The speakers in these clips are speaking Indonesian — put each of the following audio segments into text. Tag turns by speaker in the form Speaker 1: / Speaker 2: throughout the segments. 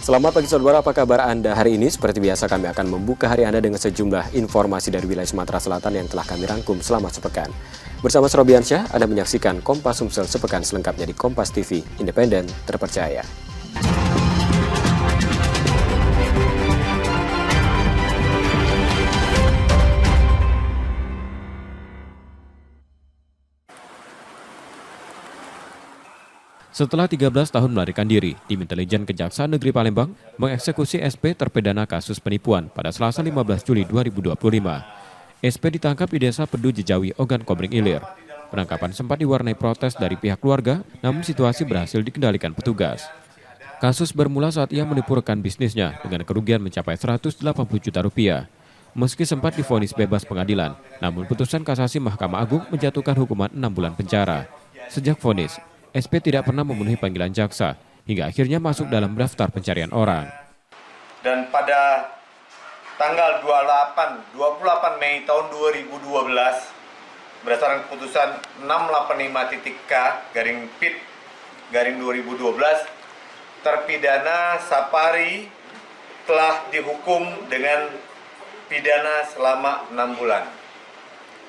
Speaker 1: Selamat pagi saudara, apa kabar Anda hari ini? Seperti biasa kami akan membuka hari Anda dengan sejumlah informasi dari wilayah Sumatera Selatan yang telah kami rangkum selama sepekan. Bersama Serobiansyah, Anda menyaksikan Kompas Sumsel sepekan selengkapnya di Kompas TV, independen, terpercaya. Setelah 13 tahun melarikan diri, Tim Intelijen Kejaksaan Negeri Palembang mengeksekusi SP terpidana kasus penipuan pada Selasa 15 Juli 2025. SP ditangkap di Desa Pedu Jejawi, Ogan Komering Ilir. Penangkapan sempat diwarnai protes dari pihak keluarga, namun situasi berhasil dikendalikan petugas. Kasus bermula saat ia menipu rekan bisnisnya dengan kerugian mencapai 180 juta rupiah. Meski sempat divonis bebas pengadilan, namun putusan kasasi Mahkamah Agung menjatuhkan hukuman 6 bulan penjara. Sejak vonis, SP tidak pernah memenuhi panggilan jaksa, hingga akhirnya masuk dalam daftar pencarian orang.
Speaker 2: Dan pada tanggal 28 Mei tahun 2012, berdasarkan keputusan 685.K/Pit/2012, terpidana Sapari telah dihukum dengan pidana selama 6 bulan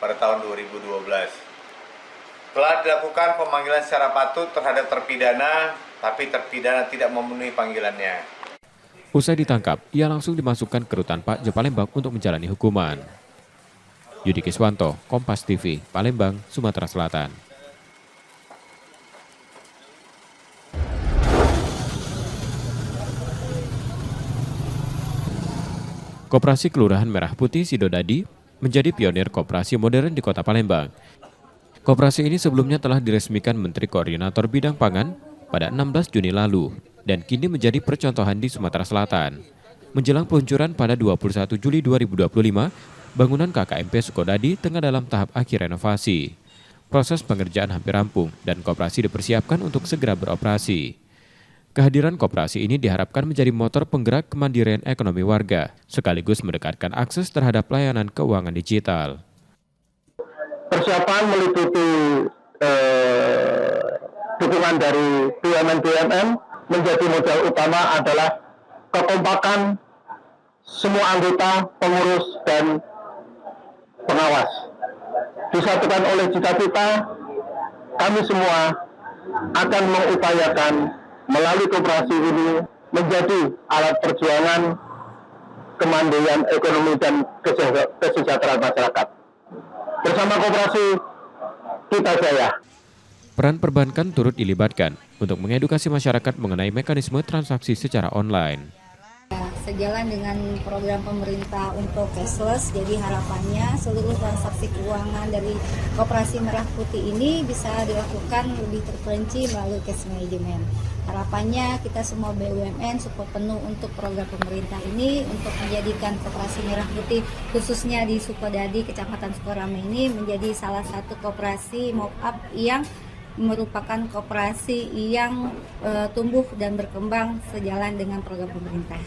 Speaker 2: pada tahun 2012. Telah dilakukan pemanggilan secara patut terhadap terpidana, tapi terpidana tidak memenuhi panggilannya.
Speaker 1: Usai ditangkap, ia langsung dimasukkan ke Rutan Pak Palembang untuk menjalani hukuman. Yudi Kiswanto, Kompas TV, Palembang, Sumatera Selatan. Koperasi Kelurahan Merah Putih Sidodadi menjadi pionir koperasi modern di Kota Palembang. Koperasi ini sebelumnya telah diresmikan Menteri Koordinator Bidang Pangan pada 16 Juni lalu dan kini menjadi percontohan di Sumatera Selatan. Menjelang peluncuran pada 21 Juli 2025, bangunan KKMP Sukodadi tengah dalam tahap akhir renovasi. Proses pengerjaan hampir rampung dan koperasi dipersiapkan untuk segera beroperasi. Kehadiran koperasi ini diharapkan menjadi motor penggerak kemandirian ekonomi warga, sekaligus mendekatkan akses terhadap layanan keuangan digital.
Speaker 3: Persiapan meliputi dukungan dari BUMN menjadi modal utama adalah kekompakan semua anggota, pengurus, dan pengawas. Disatukan oleh cita-cita, kami semua akan mengupayakan melalui koperasi ini menjadi alat perjuangan kemandirian ekonomi dan kesejahteraan masyarakat. Bersama koperasi kita jaya.
Speaker 1: Peran perbankan turut dilibatkan untuk mengedukasi masyarakat mengenai mekanisme transaksi secara online.
Speaker 4: Sejalan dengan program pemerintah untuk cashless, jadi harapannya seluruh transaksi keuangan dari Koperasi Merah Putih ini bisa dilakukan lebih terperinci melalui cash management. Harapannya kita semua BUMN support penuh untuk program pemerintah ini untuk menjadikan Koperasi Merah Putih khususnya di Sukodadi, Kecamatan Sukorame ini menjadi salah satu koperasi mop-up yang merupakan koperasi yang tumbuh dan berkembang sejalan dengan program pemerintah.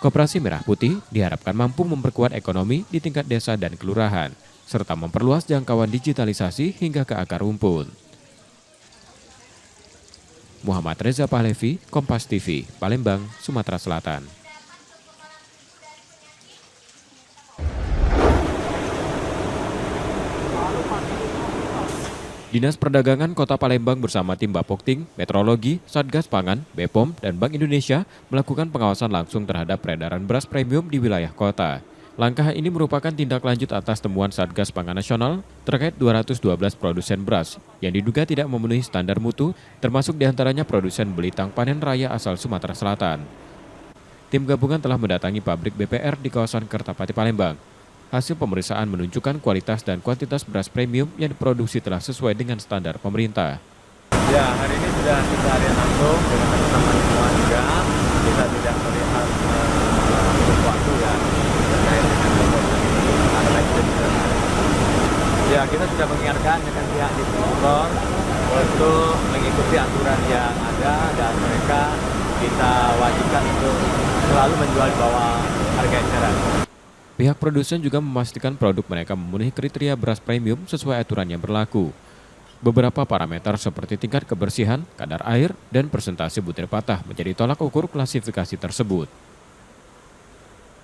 Speaker 1: Koperasi Merah Putih diharapkan mampu memperkuat ekonomi di tingkat desa dan kelurahan, serta memperluas jangkauan digitalisasi hingga ke akar rumput. Muhammad Reza Pahlevi, Kompas TV, Palembang, Sumatera Selatan. Dinas Perdagangan Kota Palembang bersama tim Bapokting, Metrologi, Satgas Pangan, BPOM, dan Bank Indonesia melakukan pengawasan langsung terhadap peredaran beras premium di wilayah kota. Langkah ini merupakan tindak lanjut atas temuan Satgas Pangan Nasional terkait 212 produsen beras yang diduga tidak memenuhi standar mutu, termasuk diantaranya produsen Belitang Panen Raya asal Sumatera Selatan. Tim gabungan telah mendatangi pabrik BPR di kawasan Kertapati Palembang. Hasil pemeriksaan menunjukkan kualitas dan kuantitas beras premium yang diproduksi telah sesuai dengan standar pemerintah.
Speaker 5: Ya, hari ini sudah kita lihat langsung dengan teman-teman semua juga. Kita tidak melihat sesuatu ya terkait dengan ya, kita sudah mengingatkan dengan pihak distributor untuk mengikuti aturan yang ada dan mereka kita wajibkan untuk selalu menjual di bawah harga eceran.
Speaker 1: Pihak produsen juga memastikan produk mereka memenuhi kriteria beras premium sesuai aturan yang berlaku. Beberapa parameter seperti tingkat kebersihan, kadar air, dan persentase butir patah menjadi tolak ukur klasifikasi tersebut.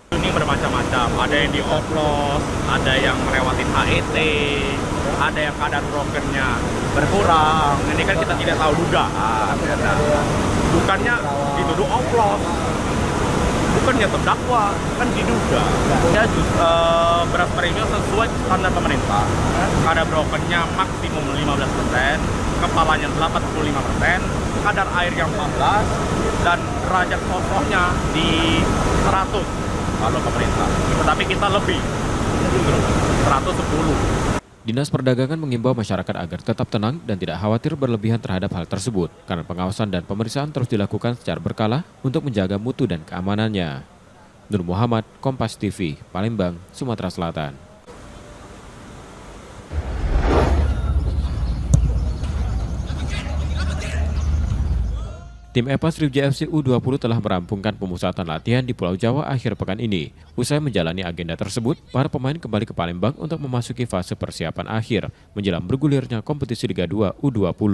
Speaker 6: Ini bermacam-macam, ada yang dioplos, ada yang melewatin HET, ada yang kadar brokernya berkurang. Ini kan kita tidak tahu dugaan. Bukannya dituduh oplos, bukannya terdakwa, kan diduga. Ya, beras premium sesuai standar pemerintah. Kadar brokernya maksimum 15%, kepalanya 85%, kadar air yang 14, dan derajat kokohnya di 100 kalau pemerintah. Tapi kita lebih, 110.
Speaker 1: Dinas Perdagangan mengimbau masyarakat agar tetap tenang dan tidak khawatir berlebihan terhadap hal tersebut, karena pengawasan dan pemeriksaan terus dilakukan secara berkala untuk menjaga mutu dan keamanannya. Nur Muhammad, Kompas TV, Palembang, Sumatera Selatan. Tim EPA Sriwijaya FC U20 telah merampungkan pemusatan latihan di Pulau Jawa akhir pekan ini. Usai menjalani agenda tersebut, para pemain kembali ke Palembang untuk memasuki fase persiapan akhir menjelang bergulirnya kompetisi Liga 2 U20.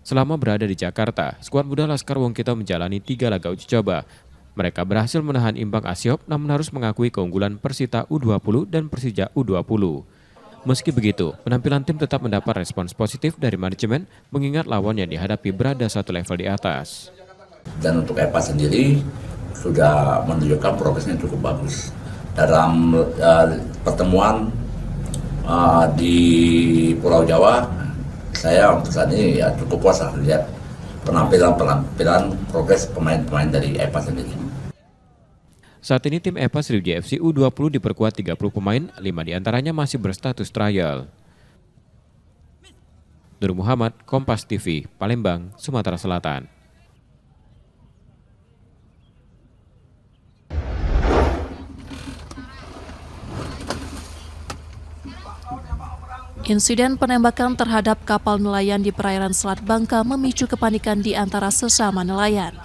Speaker 1: Selama berada di Jakarta, skuad muda Laskar Wongkito menjalani 3 laga uji coba. Mereka berhasil menahan imbang Asiop namun harus mengakui keunggulan Persita U20 dan Persija U20. Meski begitu, penampilan tim tetap mendapat respons positif dari manajemen mengingat lawan yang dihadapi berada satu level di atas.
Speaker 7: Dan untuk EPA sendiri sudah menunjukkan progresnya cukup bagus. Dalam pertemuan di Pulau Jawa, saya untuk saat ini ya cukup puas lihat penampilan progres pemain-pemain dari EPA sendiri.
Speaker 1: Saat ini tim EPA Sriwijaya FC U20 diperkuat 30 pemain, 5 diantaranya masih berstatus trial. Nur Muhammad, Kompas TV, Palembang, Sumatera Selatan.
Speaker 8: Insiden penembakan terhadap kapal nelayan di perairan Selat Bangka memicu kepanikan di antara sesama nelayan.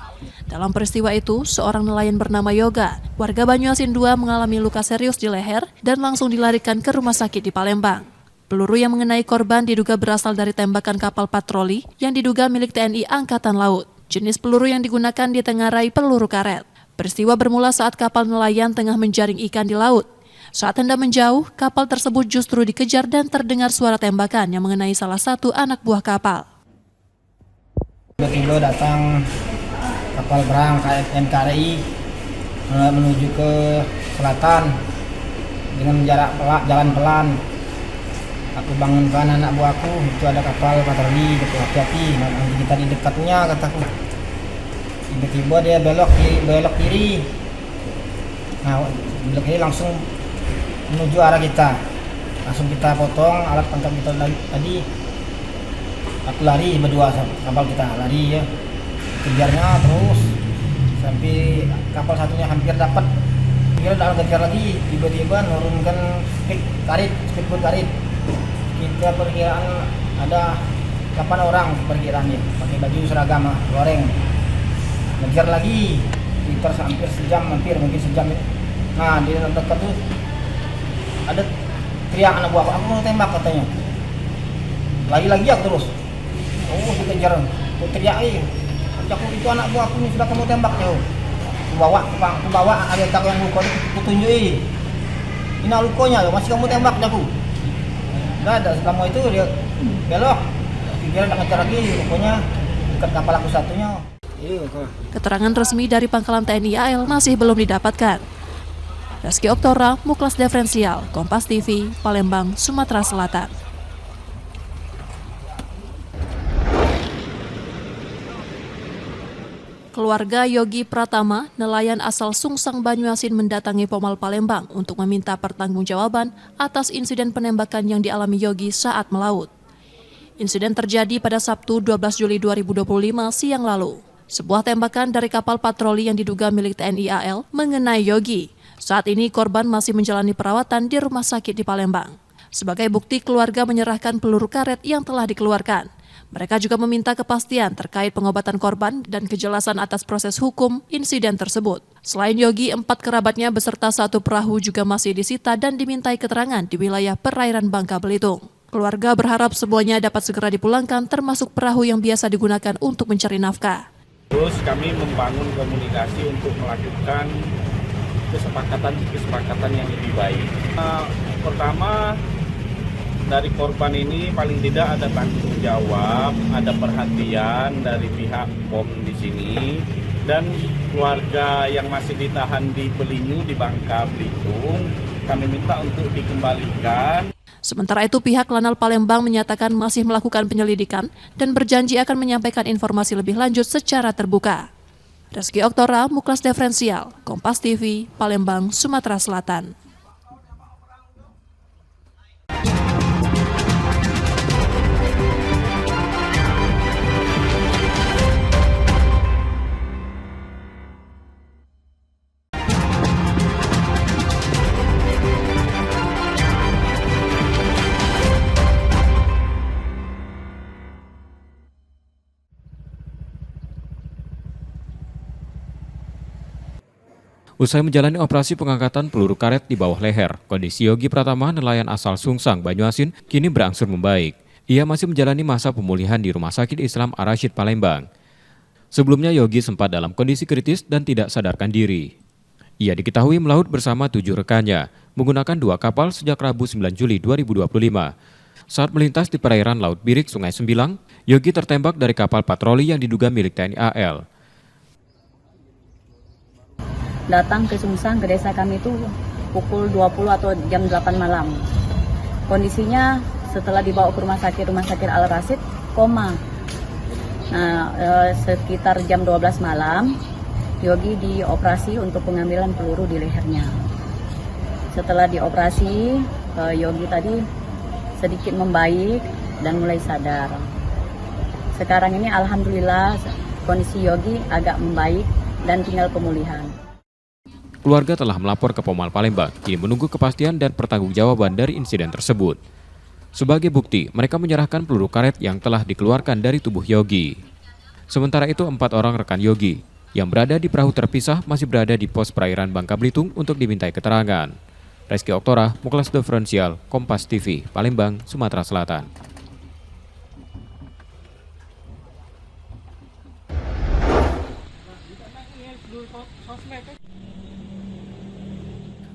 Speaker 8: Dalam peristiwa itu, seorang nelayan bernama Yoga, warga Banyuasin 2 mengalami luka serius di leher dan langsung dilarikan ke rumah sakit di Palembang. Peluru yang mengenai korban diduga berasal dari tembakan kapal patroli yang diduga milik TNI Angkatan Laut. Jenis peluru yang digunakan ditengarai peluru karet. Peristiwa bermula saat kapal nelayan tengah menjaring ikan di laut. Saat hendak menjauh, kapal tersebut justru dikejar dan terdengar suara tembakan yang mengenai salah satu anak buah kapal.
Speaker 9: Tiba-tiba datang kapal perang NKRI menuju ke selatan dengan jalan pelan. Aku bangunkan anak buahku, itu ada kapal patroli, hati-hati, nanti kita di dekatnya, kataku. Tiba-tiba dia belok kiri. Nah, belok kiri langsung menuju arah kita. Langsung kita potong alat tangkap kita tadi. Aku lari berdua, kapal kita lari ya. Kejarnya terus sampai kapal satunya hampir dapat. Kita dalam kejar lagi, tiba-tiba menurunkan speedboat karet. Kita perkiraan ada 8 orang perkiraannya, pakai baju seragam goreng. Ngejar lagi, sekitar hampir mungkin sejam. Nah, di dekat tuh ada teriak anak buah, aku mau tembak katanya. Lagi aku terus. Oh, dikejar, aku teriak aku itu anak buah aku nih, sudah kamu tembak ya. Aku bawa ada tak yang luka itu tunjukin. Ini lukanya, masih kamu tembak aku. Enggak ada, selama itu dia belok. Kira nak ngejar lagi, rupanya dekat kapal aku satunya.
Speaker 8: Keterangan resmi dari Pangkalan TNI AL masih belum didapatkan. Reski Oktora, Muklas Diferensial, Kompas TV, Palembang, Sumatera Selatan. Keluarga Yogi Pratama, nelayan asal Sungsang Banyuasin mendatangi Pomal Palembang untuk meminta pertanggungjawaban atas insiden penembakan yang dialami Yogi saat melaut. Insiden terjadi pada Sabtu 12 Juli 2025 siang lalu. Sebuah tembakan dari kapal patroli yang diduga milik TNI AL mengenai Yogi. Saat ini korban masih menjalani perawatan di rumah sakit di Palembang. Sebagai bukti, keluarga menyerahkan peluru karet yang telah dikeluarkan. Mereka juga meminta kepastian terkait pengobatan korban dan kejelasan atas proses hukum insiden tersebut. Selain Yogi, 4 kerabatnya beserta 1 perahu juga masih disita dan dimintai keterangan di wilayah perairan Bangka Belitung. Keluarga berharap semuanya dapat segera dipulangkan, termasuk perahu yang biasa digunakan untuk mencari nafkah.
Speaker 6: Terus kami membangun komunikasi untuk melakukan kesepakatan yang lebih baik. Pertama, dari korban ini paling tidak ada tanggung jawab, ada perhatian dari pihak POM di sini, dan keluarga yang masih ditahan di Belinyu di Bangka Belitung kami minta untuk dikembalikan.
Speaker 8: Sementara itu, pihak Lanal Palembang menyatakan masih melakukan penyelidikan dan berjanji akan menyampaikan informasi lebih lanjut secara terbuka. Reski Oktora, Muklas Diferensial, Kompas TV, Palembang, Sumatera Selatan.
Speaker 1: Usai menjalani operasi pengangkatan peluru karet di bawah leher, kondisi Yogi Pratama, nelayan asal Sungsang, Banyuasin, kini berangsur membaik. Ia masih menjalani masa pemulihan di Rumah Sakit Islam Ar-Rasyid Palembang. Sebelumnya Yogi sempat dalam kondisi kritis dan tidak sadarkan diri. Ia diketahui melaut bersama 7 rekannya, menggunakan 2 kapal sejak Rabu 9 Juli 2025. Saat melintas di perairan Laut Birik, Sungai Sembilang, Yogi tertembak dari kapal patroli yang diduga milik TNI AL.
Speaker 10: Datang ke Sungsang, ke desa kami itu pukul 20 atau jam 8 malam. Kondisinya setelah dibawa ke Rumah Sakit Al-Rasyid, koma. Nah, sekitar jam 12 malam, Yogi dioperasi untuk pengambilan peluru di lehernya. Setelah dioperasi, Yogi tadi sedikit membaik dan mulai sadar. Sekarang ini alhamdulillah kondisi Yogi agak membaik dan tinggal pemulihan.
Speaker 1: Keluarga telah melapor ke Pomal Palembang, kini menunggu kepastian dan pertanggungjawaban dari insiden tersebut. Sebagai bukti, mereka menyerahkan peluru karet yang telah dikeluarkan dari tubuh Yogi. Sementara itu, 4 orang rekan Yogi yang berada di perahu terpisah masih berada di pos perairan Bangka Belitung untuk dimintai keterangan. Reski Oktora, Muklas Diferensial, Kompas TV, Palembang, Sumatera Selatan.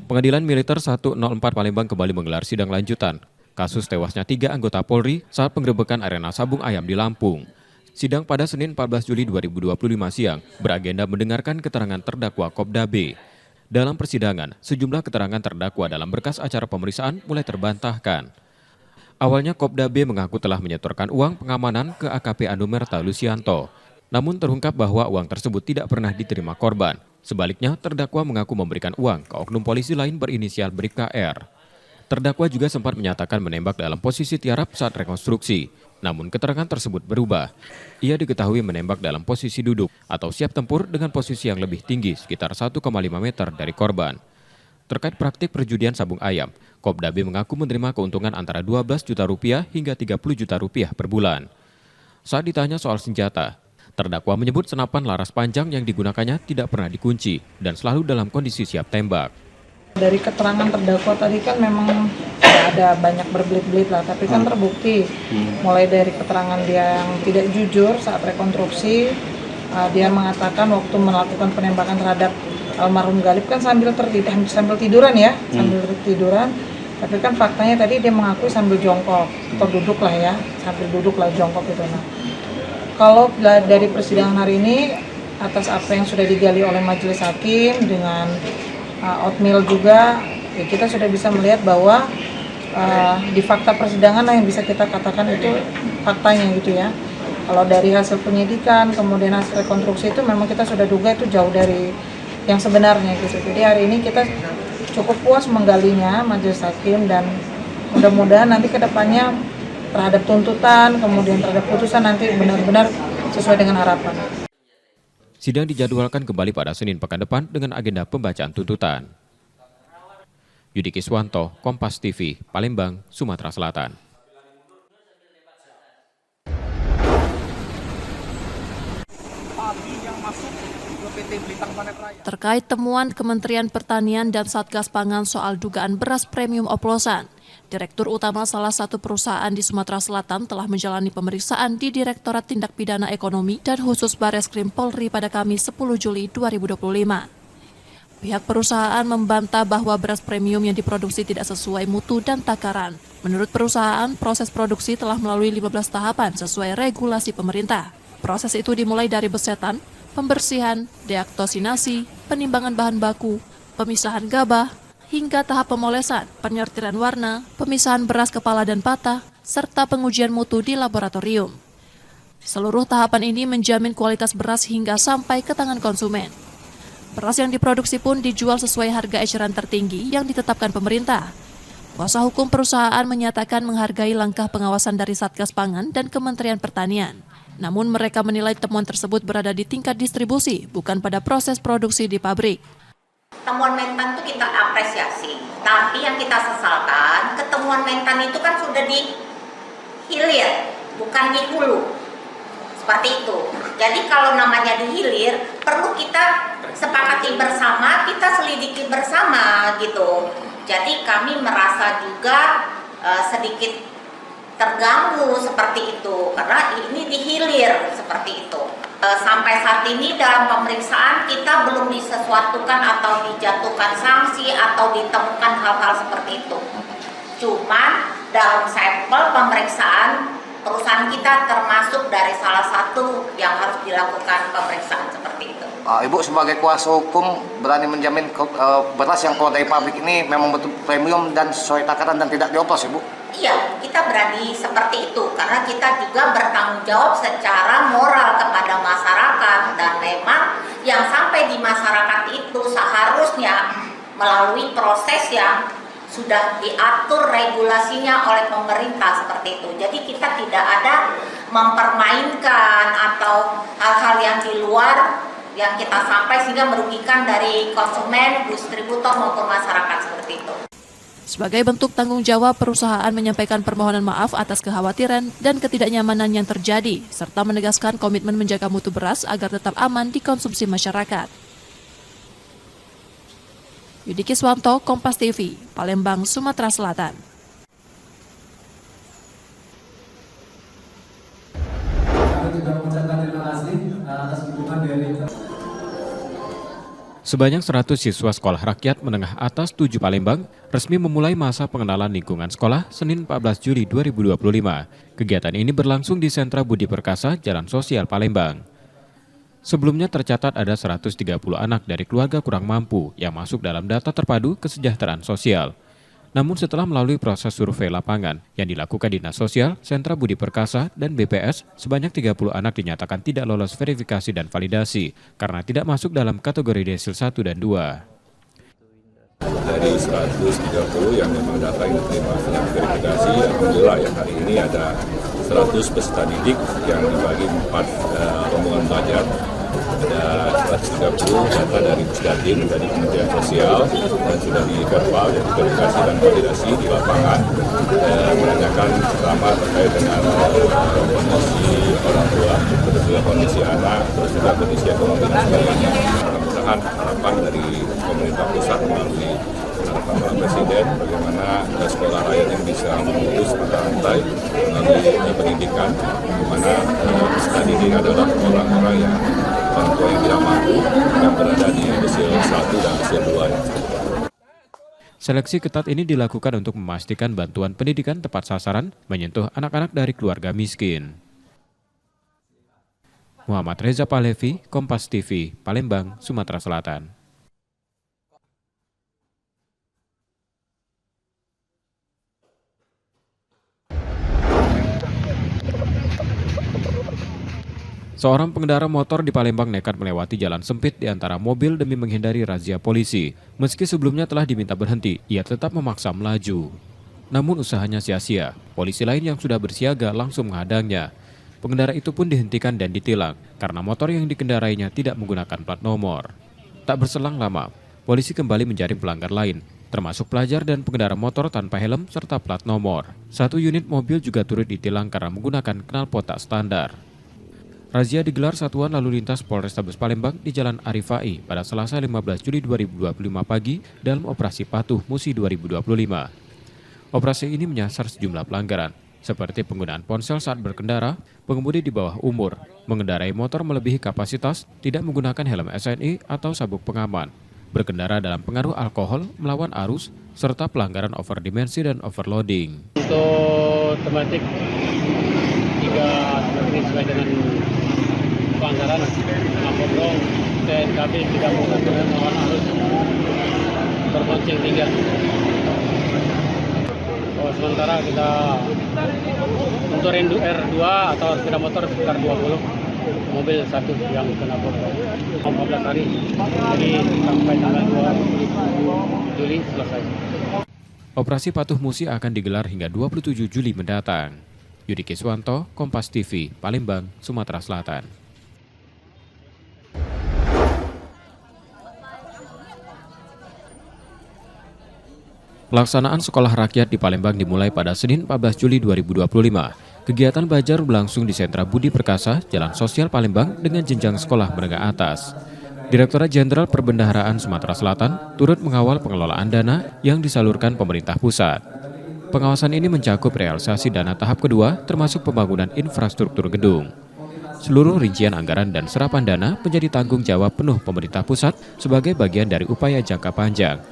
Speaker 1: Pengadilan Militer 104 Palembang kembali menggelar sidang lanjutan kasus tewasnya 3 anggota Polri saat penggerebekan arena sabung ayam di Lampung. Sidang pada Senin 14 Juli 2025 siang beragenda mendengarkan keterangan terdakwa Kopda B. Dalam persidangan, sejumlah keterangan terdakwa dalam berkas acara pemeriksaan mulai terbantahkan. Awalnya Kopda B mengaku telah menyetorkan uang pengamanan ke AKP Andomerta Lucianto. Namun terungkap bahwa uang tersebut tidak pernah diterima korban. Sebaliknya, terdakwa mengaku memberikan uang ke oknum polisi lain berinisial Bribka R. Terdakwa juga sempat menyatakan menembak dalam posisi tiarap saat rekonstruksi. Namun keterangan tersebut berubah. Ia diketahui menembak dalam posisi duduk atau siap tempur dengan posisi yang lebih tinggi sekitar 1,5 meter dari korban. Terkait praktik perjudian sabung ayam, Kopda B mengaku menerima keuntungan antara 12 juta rupiah hingga 30 juta rupiah per bulan. Saat ditanya soal senjata, terdakwa menyebut senapan laras panjang yang digunakannya tidak pernah dikunci dan selalu dalam kondisi siap tembak.
Speaker 11: Dari keterangan terdakwa tadi kan memang ada banyak berbelit-belit lah, tapi kan terbukti. Mulai dari keterangan dia yang tidak jujur saat rekonstruksi, dia mengatakan waktu melakukan penembakan terhadap almarhum Galib kan sambil tiduran ya, sambil tiduran. Tapi kan faktanya tadi dia mengakui sambil jongkok atau duduk lah ya, sambil duduk lah jongkok gitu. Nah, kalau dari persidangan hari ini, atas apa yang sudah digali oleh majelis hakim dengan oatmeal juga, ya kita sudah bisa melihat bahwa di fakta persidangan lah yang bisa kita katakan itu faktanya gitu ya. Kalau dari hasil penyidikan, kemudian hasil rekonstruksi itu memang kita sudah duga itu jauh dari yang sebenarnya gitu. Jadi hari ini kita cukup puas menggalinya majelis hakim dan mudah-mudahan nanti ke depannya terhadap tuntutan, kemudian terhadap putusan nanti benar-benar sesuai dengan harapan.
Speaker 1: Sidang dijadwalkan kembali pada Senin pekan depan dengan agenda pembacaan tuntutan. Yudi Kiswanto, Kompas TV, Palembang, Sumatera Selatan.
Speaker 8: Terkait temuan Kementerian Pertanian dan Satgas Pangan soal dugaan beras premium oplosan, Direktur Utama salah satu perusahaan di Sumatera Selatan telah menjalani pemeriksaan di Direktorat Tindak Pidana Ekonomi dan Khusus Bareskrim Polri pada Kamis 10 Juli 2025. Pihak perusahaan membantah bahwa beras premium yang diproduksi tidak sesuai mutu dan takaran. Menurut perusahaan, proses produksi telah melalui 15 tahapan sesuai regulasi pemerintah. Proses itu dimulai dari besetan, pembersihan, deaktosinasi, penimbangan bahan baku, pemisahan gabah, hingga tahap pemolesan, penyortiran warna, pemisahan beras kepala dan patah, serta pengujian mutu di laboratorium. Seluruh tahapan ini menjamin kualitas beras hingga sampai ke tangan konsumen. Beras yang diproduksi pun dijual sesuai harga eceran tertinggi yang ditetapkan pemerintah. Kuasa hukum perusahaan menyatakan menghargai langkah pengawasan dari Satgas Pangan dan Kementerian Pertanian. Namun mereka menilai temuan tersebut berada di tingkat distribusi, bukan pada proses produksi di pabrik.
Speaker 12: Temuan Mentan itu kita apresiasi, tapi yang kita sesalkan, ketemuan Mentan itu kan sudah di hilir, bukan di hulu. Seperti itu. Jadi kalau namanya di hilir, perlu kita sepakati bersama, kita selidiki bersama gitu. Jadi kami merasa juga sedikit terganggu seperti itu, karena ini di hilir seperti itu. Sampai saat ini dalam pemeriksaan kita belum disesuatukan atau dijatuhkan sanksi atau ditemukan hal-hal seperti itu. Cuman dalam sampel pemeriksaan perusahaan kita termasuk dari salah satu yang harus dilakukan pemeriksaan seperti itu.
Speaker 13: Ibu sebagai kuasa hukum berani menjamin beras yang keluar dari pabrik ini memang betul premium dan sesuai takaran dan tidak dioplos, Ibu?
Speaker 12: Iya, kita berani seperti itu karena kita juga bertanggung jawab secara moral kepada masyarakat, dan memang yang sampai di masyarakat itu seharusnya melalui proses yang sudah diatur regulasinya oleh pemerintah seperti itu. Jadi kita tidak ada mempermainkan atau hal-hal yang di luar yang kita sampai sehingga merugikan dari konsumen, distributor maupun masyarakat seperti itu.
Speaker 8: Sebagai bentuk tanggung jawab, perusahaan menyampaikan permohonan maaf atas kekhawatiran dan ketidaknyamanan yang terjadi, serta menegaskan komitmen menjaga mutu beras agar tetap aman dikonsumsi masyarakat. Yudi Kiswanto, Kompas TV, Palembang, Sumatera Selatan.
Speaker 1: Sebanyak 100 siswa sekolah rakyat menengah atas 7 Palembang resmi memulai masa pengenalan lingkungan sekolah Senin 14 Juli 2025. Kegiatan ini berlangsung di Sentra Budi Perkasa, Jalan Sosial Palembang. Sebelumnya tercatat ada 130 anak dari keluarga kurang mampu yang masuk dalam data terpadu kesejahteraan sosial. Namun setelah melalui proses survei lapangan yang dilakukan Dinas Sosial, Sentra Budi Perkasa, dan BPS, sebanyak 30 anak dinyatakan tidak lolos verifikasi dan validasi karena tidak masuk dalam kategori desil 1 dan 2.
Speaker 14: Dari 130 yang memang data yang diterima yang verifikasi, alhamdulillah ya hari ini ada 100 peserta didik yang dibagi 4 rombongan belajar. Ada 130 data dari Pusdatin, dari Kementerian Sosial, dan sudah di-verbal, verifikasi dan validasi di lapangan, menanyakan pertama terkait dengan kondisi orang tua, terus juga kondisi anak, terus juga kondisi ekonomi dan sebagainya. Mudah-mudahan harapan dari pemerintah pusat melalui harapan Pak Presiden bagaimana sekolah rakyat yang bisa memutus mata rantai melalui pendidikan, di mana peserta didik adalah orang-orang yang orang tua yang tidak mampu yang berada di desil 1 dan desil 2.
Speaker 1: Seleksi ketat ini dilakukan untuk memastikan bantuan pendidikan tepat sasaran menyentuh anak-anak dari keluarga miskin. Muhammad Reza Pahlevi, Kompas TV, Palembang, Sumatera Selatan. Seorang pengendara motor di Palembang nekat melewati jalan sempit di antara mobil demi menghindari razia polisi. Meski sebelumnya telah diminta berhenti, ia tetap memaksa melaju. Namun usahanya sia-sia. Polisi lain yang sudah bersiaga langsung menghadangnya. Pengendara itu pun dihentikan dan ditilang karena motor yang dikendarainya tidak menggunakan plat nomor. Tak berselang lama, polisi kembali menjaring pelanggar lain, termasuk pelajar dan pengendara motor tanpa helm serta plat nomor. 1 unit mobil juga turut ditilang karena menggunakan knalpot tak standar. Razia digelar Satuan Lalu Lintas Polrestabes Palembang di Jalan Arifai pada Selasa 15 Juli 2025 pagi dalam operasi Patuh Musi 2025. Operasi ini menyasar sejumlah pelanggaran, seperti penggunaan ponsel saat berkendara, pengemudi di bawah umur, mengendarai motor melebihi kapasitas, tidak menggunakan helm SNI atau sabuk pengaman, berkendara dalam pengaruh alkohol, melawan arus, serta pelanggaran overdimensi dan overloading.
Speaker 15: Untuk tematik 3 sesuai dengan pelanggaran Kapolres TNKB tidak menggunakan melawan arus berbonceng 3. Sementara kita untuk Rendu R2 atau sepeda motor sekitar 20, mobil 1 yang kena bocor 14 hari, jadi sampai tanggal 2 Juli selesai.
Speaker 1: Operasi Patuh Musi akan digelar hingga 27 Juli mendatang. Yudi Kiswanto, Kompas TV, Palembang, Sumatera Selatan. Pelaksanaan sekolah rakyat di Palembang dimulai pada Senin 14 Juli 2025. Kegiatan belajar berlangsung di Sentra Budi Perkasa, Jalan Sosial Palembang dengan jenjang sekolah menengah atas. Direktorat Jenderal Perbendaharaan Sumatera Selatan turut mengawal pengelolaan dana yang disalurkan pemerintah pusat. Pengawasan ini mencakup realisasi dana tahap kedua termasuk pembangunan infrastruktur gedung. Seluruh rincian anggaran dan serapan dana menjadi tanggung jawab penuh pemerintah pusat sebagai bagian dari upaya jangka panjang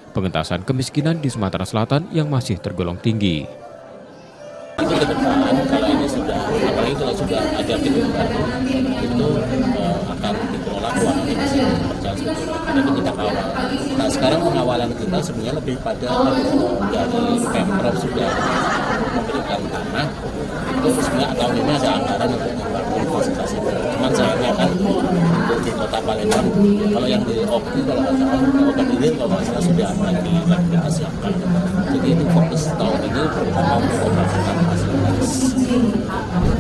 Speaker 1: pengentasan kemiskinan di Sumatera Selatan yang masih tergolong tinggi.
Speaker 16: Itu ke depan, kalau ini sudah, apalagi kalau sudah ada gedung baru, itu akan dikelola keuangannya masih berjalan seperti itu. Karena itu kita kawal. Nah sekarang pengawalan kita sebenarnya lebih pada dari Pemprov sudah memberikan tanah, itu sebenarnya tahun ini ada anggaran untuk membangun fasilitas itu. Cuman sayangnya kan untuk di Kota Palembang, kalau yang di Oki kalau nggak salah, Oki ini kalau nggak salah sudah lagi kita siapkan. Jadi itu fokus tahun ini pertama untuk operasional fasilitas.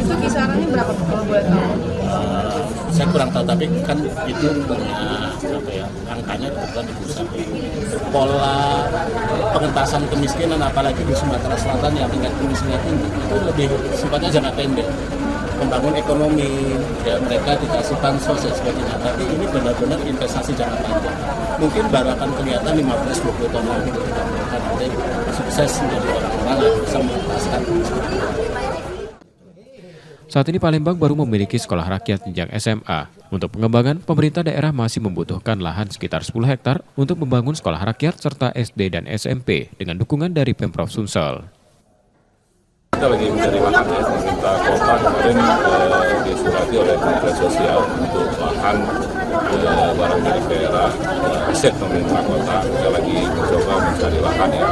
Speaker 11: Itu kisarannya berapa kalau boleh tahu?
Speaker 16: Saya kurang tahu, tapi kan itu punya apa ya, angkanya kebetulan di pusat. Pola pengentasan kemiskinan apalagi di Sumatera Selatan yang tingkat kemiskinan tinggi itu lebih sifatnya jangka pendek. Membangun ekonomi, ya mereka dikasih bansos dan sebagainya. Tapi ini benar-benar investasi jangka panjang. Mungkin baru akan kelihatan 15-20 tahun lagi ketika mereka nanti sukses menjadi orang-orang yang bisa mengentaskan kemiskinan.
Speaker 1: Saat ini Palembang baru memiliki sekolah rakyat jenjang SMA. Untuk pengembangan, pemerintah daerah masih membutuhkan lahan sekitar 10 hektar untuk membangun sekolah rakyat serta SD dan SMP dengan dukungan dari Pemprov Sumsel.
Speaker 14: Kita lagi mencari lahan ya, pemerintah kota kemarin disurati oleh Kementerian Sosial untuk lahan barang milik daerah, aset pemerintah kota. Kita lagi mencoba mencari lahan ya,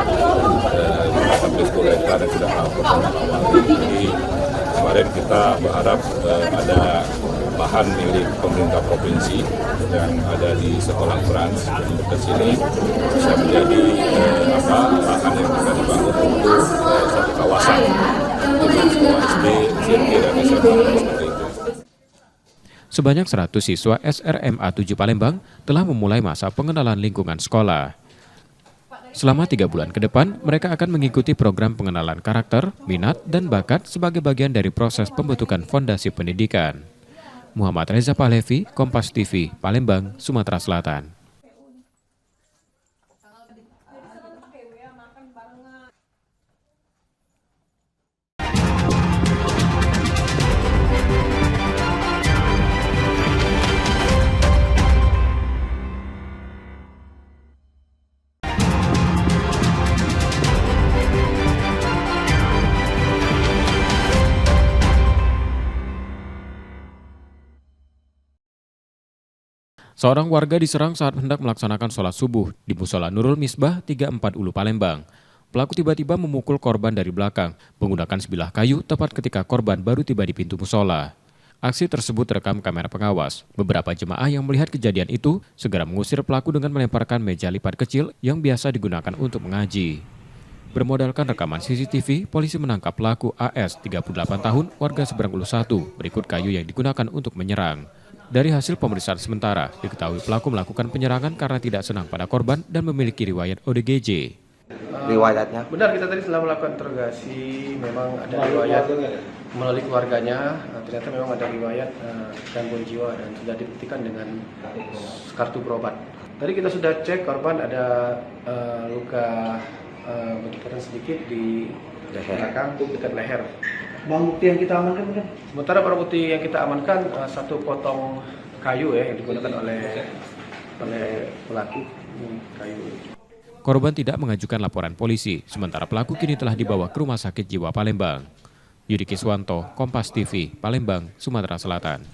Speaker 14: sampai 10 hektar yang sudah melakukan awal. Jadi kemarin kita berharap ada lahan milik pemerintah provinsi yang ada di sekolah Frans di dekat sini bisa menjadi lahan yang bisa dibangun untuk satu kawasan dengan sekolah SD, SMP, dan SMA seperti itu.
Speaker 1: Sebanyak 100 siswa SRMA 7 Palembang telah memulai masa pengenalan lingkungan sekolah. Selama 3 bulan ke depan, mereka akan mengikuti program pengenalan karakter, minat, dan bakat sebagai bagian dari proses pembentukan fondasi pendidikan. Muhammad Reza Pahlevi, Kompas TV, Palembang, Sumatera Selatan. Seorang warga diserang saat hendak melaksanakan sholat subuh di Musola Nurul Misbah 34 Ulu Palembang. Pelaku tiba-tiba memukul korban dari belakang menggunakan sebilah kayu tepat ketika korban baru tiba di pintu musola. Aksi tersebut terekam kamera pengawas. Beberapa jemaah yang melihat kejadian itu segera mengusir pelaku dengan melemparkan meja lipat kecil yang biasa digunakan untuk mengaji. Bermodalkan rekaman CCTV, polisi menangkap pelaku AS 38 tahun warga Seberang Ulu 1 berikut kayu yang digunakan untuk menyerang. Dari hasil pemeriksaan sementara, diketahui pelaku melakukan penyerangan karena tidak senang pada korban dan memiliki riwayat ODGJ.
Speaker 17: Riwayatnya? Benar, kita tadi setelah melakukan interogasi, memang ada riwayat melalui keluarganya, ternyata memang ada riwayat gangguan jiwa dan sudah dibuktikan dengan kartu berobat. Tadi kita sudah cek korban ada luka berkekuatan sedikit di belakang dekat leher.
Speaker 18: Barang bukti yang kita amankan kan?
Speaker 17: Sementara barang bukti yang kita amankan satu potong kayu yang digunakan oleh pelaku kayu.
Speaker 1: Korban tidak mengajukan laporan polisi, sementara pelaku kini telah dibawa ke Rumah Sakit Jiwa Palembang. Yudi Kiswanto, Kompas TV, Palembang, Sumatera Selatan.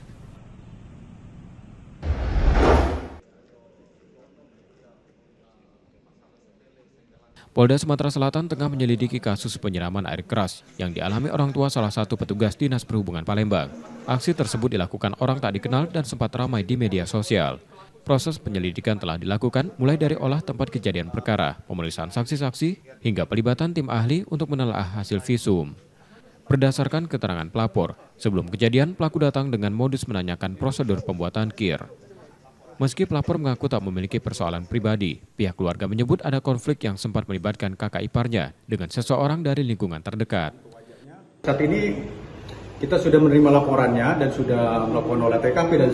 Speaker 1: Polda Sumatera Selatan tengah menyelidiki kasus penyiraman air keras yang dialami orang tua salah satu petugas Dinas Perhubungan Palembang. Aksi tersebut dilakukan orang tak dikenal dan sempat ramai di media sosial. Proses penyelidikan telah dilakukan mulai dari olah tempat kejadian perkara, pemeriksaan saksi-saksi, hingga pelibatan tim ahli untuk menelaah hasil visum. Berdasarkan keterangan pelapor, sebelum kejadian pelaku datang dengan modus menanyakan prosedur pembuatan kir. Meski pelapor mengaku tak memiliki persoalan pribadi, pihak keluarga menyebut ada konflik yang sempat melibatkan kakak iparnya dengan seseorang dari lingkungan terdekat.
Speaker 19: Saat ini kita sudah menerima laporannya dan sudah melakukan olah TKP dan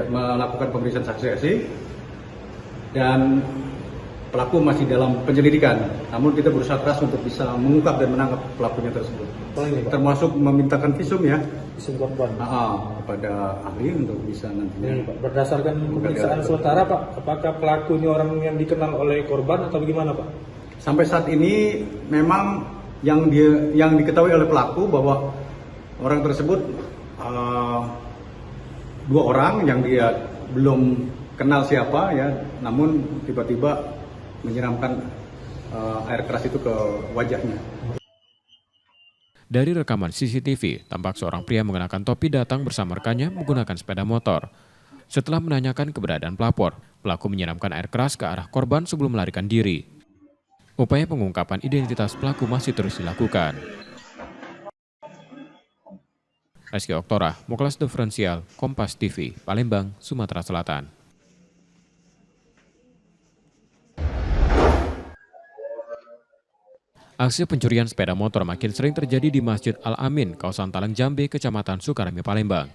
Speaker 19: melakukan pemeriksaan saksi-saksi, dan pelaku masih dalam penyelidikan. Namun kita berusaha keras untuk bisa mengungkap dan menangkap pelakunya tersebut. Termasuk memintakan visum ya.
Speaker 18: Visum korban.
Speaker 19: Kepada ahli untuk bisa nantinya.
Speaker 18: Berdasarkan pemeriksaan sementara Pak, apakah pelaku ini orang yang dikenal oleh korban atau bagaimana Pak?
Speaker 19: Sampai saat ini memang yang diketahui oleh pelaku bahwa orang tersebut dua orang yang dia belum kenal siapa ya, namun tiba-tiba menyiramkan air keras itu ke wajahnya.
Speaker 1: Dari rekaman CCTV, tampak seorang pria mengenakan topi datang bersama rekannya menggunakan sepeda motor. Setelah menanyakan keberadaan pelapor, pelaku menyiramkan air keras ke arah korban sebelum melarikan diri. Upaya pengungkapan identitas pelaku masih terus dilakukan. Rizky Oktora, Muklas Diferensial, Kompas TV, Palembang, Sumatera Selatan. Aksi pencurian sepeda motor makin sering terjadi di Masjid Al-Amin, kawasan Talang Jambe, Kecamatan Sukarami, Palembang.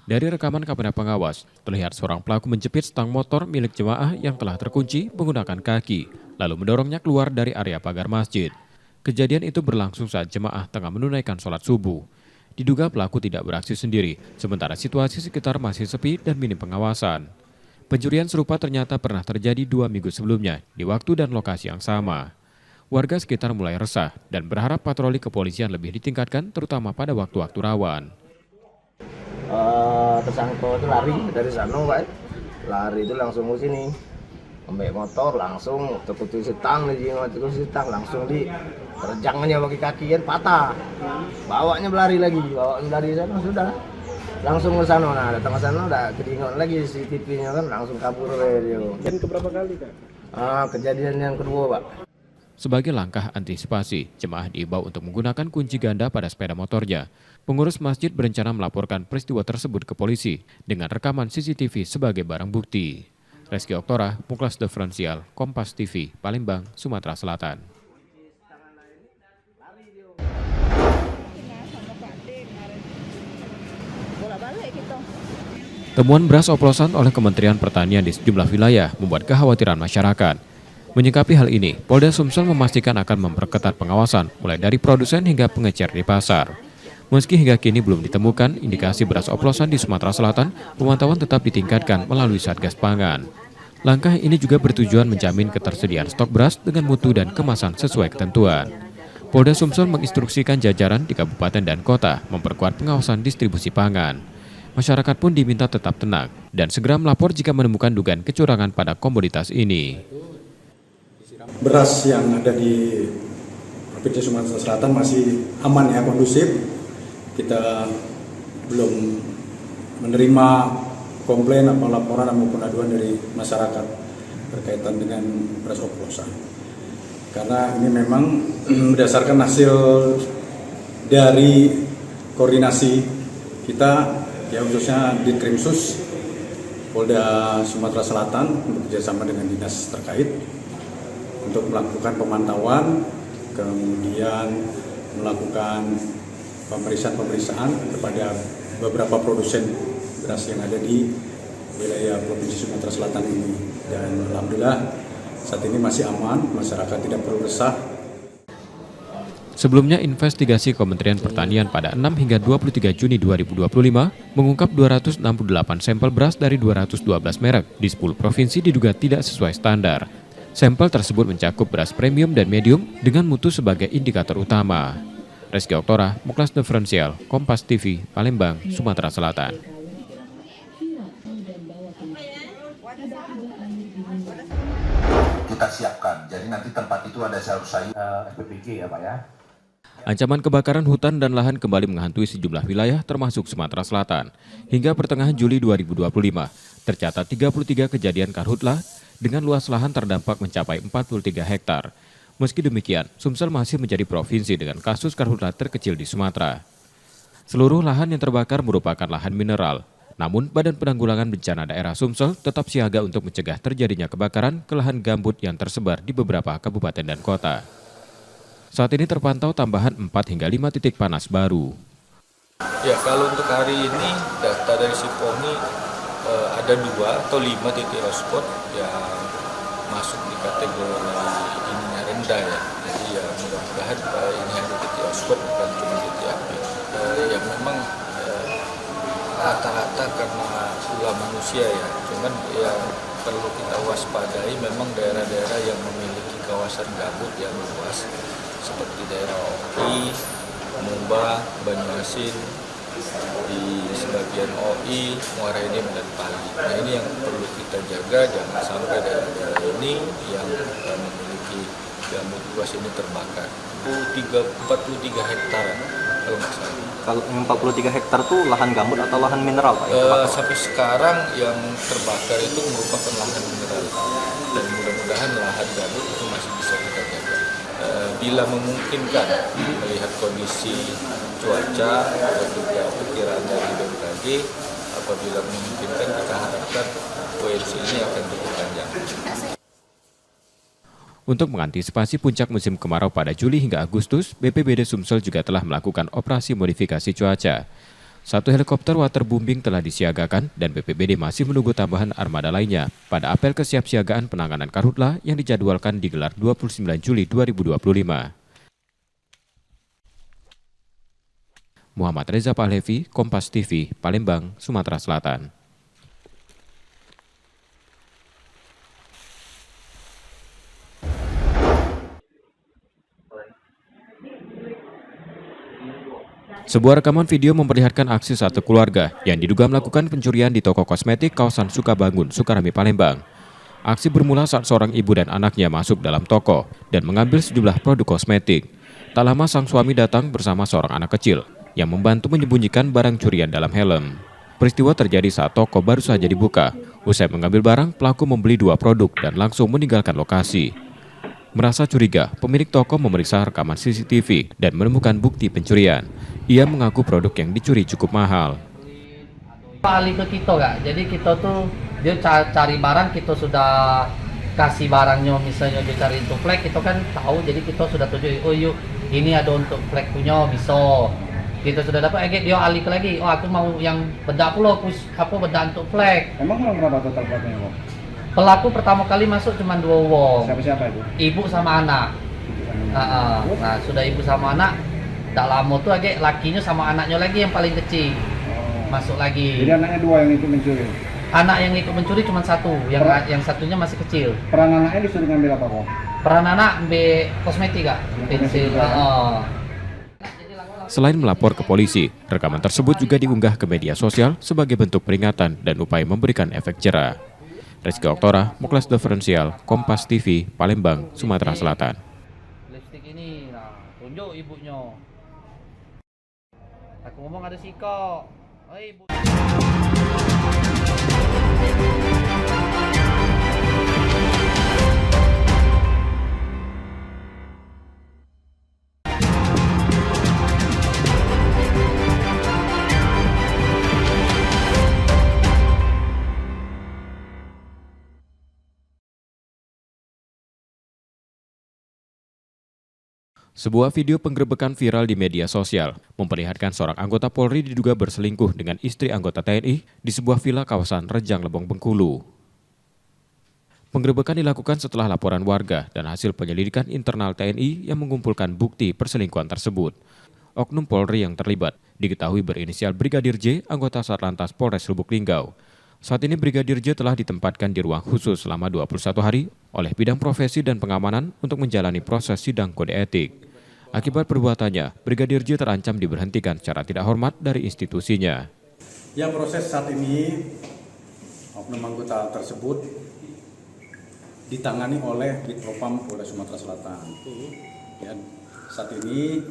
Speaker 1: Dari rekaman kamera pengawas, terlihat seorang pelaku menjepit stang motor milik jemaah yang telah terkunci menggunakan kaki, lalu mendorongnya keluar dari area pagar masjid. Kejadian itu berlangsung saat jemaah tengah menunaikan sholat subuh. Diduga pelaku tidak beraksi sendiri, sementara situasi sekitar masih sepi dan minim pengawasan. Pencurian serupa ternyata pernah terjadi 2 minggu sebelumnya di waktu dan lokasi yang sama. Warga sekitar mulai resah dan berharap patroli kepolisian lebih ditingkatkan, terutama pada waktu-waktu rawan.
Speaker 20: Tersangka itu lari dari sana, Pak. Lari itu langsung ke sini. Ambil motor langsung terkutuk setang, langsung terjangannya pakai kaki kan patah. Bawanya berlari lagi, sana sudah. Langsung ke sana, nah datang ke sana udah kedingon lagi CCTV-nya kan langsung kabur dia.
Speaker 18: Dan keberapa kali, Kak?
Speaker 20: Kejadian yang kedua, Pak.
Speaker 1: Sebagai langkah antisipasi, jemaah diimbau untuk menggunakan kunci ganda pada sepeda motornya. Pengurus masjid berencana melaporkan peristiwa tersebut ke polisi dengan rekaman CCTV sebagai barang bukti. Rizky Oktora, Muklas Diferensial, Kompas TV, Palembang, Sumatera Selatan. Temuan beras oplosan oleh Kementerian Pertanian di sejumlah wilayah membuat kekhawatiran masyarakat. Menyikapi hal ini, Polda Sumsel memastikan akan memperketat pengawasan mulai dari produsen hingga pengecer di pasar. Meski hingga kini belum ditemukan indikasi beras oplosan di Sumatera Selatan, pemantauan tetap ditingkatkan melalui Satgas Pangan. Langkah ini juga bertujuan menjamin ketersediaan stok beras dengan mutu dan kemasan sesuai ketentuan. Polda Sumsel menginstruksikan jajaran di kabupaten dan kota memperkuat pengawasan distribusi pangan. Masyarakat pun diminta tetap tenang dan segera melapor jika menemukan dugaan kecurangan pada komoditas ini.
Speaker 19: Beras yang ada di Provinsi Sumatera Selatan masih aman ya, kondusif. Kita belum menerima komplain atau laporan maupun aduan dari masyarakat berkaitan dengan beras oplosan. Karena ini memang berdasarkan hasil dari koordinasi kita, ya khususnya di Krimsus Polda Sumatera Selatan bekerjasama dengan dinas terkait untuk melakukan pemantauan, kemudian melakukan pemeriksaan kepada beberapa produsen beras yang ada di wilayah Provinsi Sumatera Selatan ini. Dan alhamdulillah saat ini masih aman, masyarakat tidak perlu resah
Speaker 1: Sebelumnya, investigasi Kementerian Pertanian pada 6 hingga 23 Juni 2025 mengungkap 268 sampel beras dari 212 merek di 10 provinsi diduga tidak sesuai standar. Sampel tersebut mencakup beras premium dan medium dengan mutu sebagai indikator utama. Reski Oktora, Muklas Diferensial, Kompas TV, Palembang, Sumatera Selatan.
Speaker 21: Kita siapkan, jadi nanti tempat itu ada sayur-sayur SPPG ya Pak ya.
Speaker 1: Ancaman kebakaran hutan dan lahan kembali menghantui sejumlah wilayah termasuk Sumatera Selatan. Hingga pertengahan Juli 2025, tercatat 33 kejadian karhutlah dengan luas lahan terdampak mencapai 43 hektar. Meski demikian, Sumsel masih menjadi provinsi dengan kasus karhutlah terkecil di Sumatera. Seluruh lahan yang terbakar merupakan lahan mineral. Namun, Badan Penanggulangan Bencana Daerah Sumsel tetap siaga untuk mencegah terjadinya kebakaran ke lahan gambut yang tersebar di beberapa kabupaten dan kota. Saat ini terpantau tambahan 4 hingga 5 titik panas baru.
Speaker 22: Ya, kalau untuk hari ini data dari Sipomi ada 2 atau 5 titik hotspot yang masuk di kategori ininya rendah ya. Jadi ya mudah-mudahan ini hanya titik hotspot bukan cuma titik api. Yang memang rata-rata karena ulah manusia ya. Cuman yang perlu kita waspadai memang daerah-daerah yang memiliki kawasan gambut yang luas, seperti daerah OI, Mumba, Banyuasin, di sebagian OI, Muara Enim dan Pali. Nah ini yang perlu kita jaga, jangan sampai daerah-daerah ini yang memiliki gambut luas ini terbakar. 43 hektar kalau nggak salah.
Speaker 23: Kalau yang 43 hektar itu lahan gambut atau lahan mineral Pak?
Speaker 22: Sampai sekarang yang terbakar itu merupakan lahan mineral dan mudah-mudahan lahan gambut itu masih bisa kita jaga. Bila memungkinkan melihat kondisi cuaca dan juga perkiraan dari BMKG, apabila memungkinkan kita harapkan WMC ini akan diperpanjang.
Speaker 1: Untuk mengantisipasi puncak musim kemarau pada Juli hingga Agustus, BPBD Sumsel juga telah melakukan operasi modifikasi cuaca. 1 helikopter waterbombing telah disiagakan dan BPBD masih menunggu tambahan armada lainnya pada apel kesiapsiagaan penanganan karhutlah yang dijadwalkan digelar 29 Juli 2025. Muhammad Reza Pahlevi, Kompas TV, Palembang, Sumatera Selatan. Sebuah rekaman video memperlihatkan aksi satu keluarga yang diduga melakukan pencurian di toko kosmetik kawasan Sukabangun, Sukarami, Palembang. Aksi bermula saat seorang ibu dan anaknya masuk dalam toko dan mengambil sejumlah produk kosmetik. Tak lama sang suami datang bersama seorang anak kecil yang membantu menyembunyikan barang curian dalam helm. Peristiwa terjadi saat toko baru saja dibuka. Usai mengambil barang, pelaku membeli 2 produk dan langsung meninggalkan lokasi. Merasa curiga, pemilik toko memeriksa rekaman CCTV dan menemukan bukti pencurian. Ia mengaku produk yang dicuri cukup mahal.
Speaker 24: Alih ke kita kak, jadi kita tuh dia cari barang, kita sudah kasih barangnya, misalnya dia cari untuk flag, kita kan tahu, jadi kita sudah tuju, oh yuk ini ada untuk flag punya, bisa. Kita sudah dapat, dia alih lagi, oh aku mau yang bedak pula, apa bedak untuk flag.
Speaker 19: Emang berapa total flagnya Pak?
Speaker 24: Pelaku pertama kali masuk cuma 2 wong.
Speaker 19: Siapa-siapa itu?
Speaker 24: Ibu sama anak. Nah sudah ibu sama anak, tak lama tuh agak lakinya sama anaknya lagi yang paling kecil masuk lagi.
Speaker 19: Jadi anaknya 2 yang ikut mencuri?
Speaker 24: Anak yang ikut mencuri cuma 1, yang satunya masih kecil.
Speaker 19: Peran anaknya disuruh ngambil apa kok?
Speaker 24: Peran anak ambil kosmetik kak, pensil.
Speaker 1: Selain melapor ke polisi, rekaman tersebut juga diunggah ke media sosial sebagai bentuk peringatan dan upaya memberikan efek jera. Reski Oktora, Muklas Diferensial, Kompas TV, Palembang, Sumatera Selatan.
Speaker 24: Lipstik ini, nah tunjuk ibunya. Aku ngomong ada siko. Oi ibu.
Speaker 1: Sebuah video penggerebekan viral di media sosial memperlihatkan seorang anggota Polri diduga berselingkuh dengan istri anggota TNI di sebuah villa kawasan Rejang Lebong, Bengkulu. Penggerebekan dilakukan setelah laporan warga dan hasil penyelidikan internal TNI yang mengumpulkan bukti perselingkuhan tersebut. Oknum Polri yang terlibat diketahui berinisial Brigadir J, anggota Satlantas Polres Lubuk Linggau. Saat ini Brigadir J telah ditempatkan di ruang khusus selama 21 hari oleh Bidang Profesi dan Pengamanan untuk menjalani proses sidang kode etik. Akibat perbuatannya, Brigadir J terancam diberhentikan secara tidak hormat dari institusinya.
Speaker 19: Ya, proses saat ini oknum anggota tersebut ditangani oleh Ditpropam Polda Sumatera Selatan. Ya, saat ini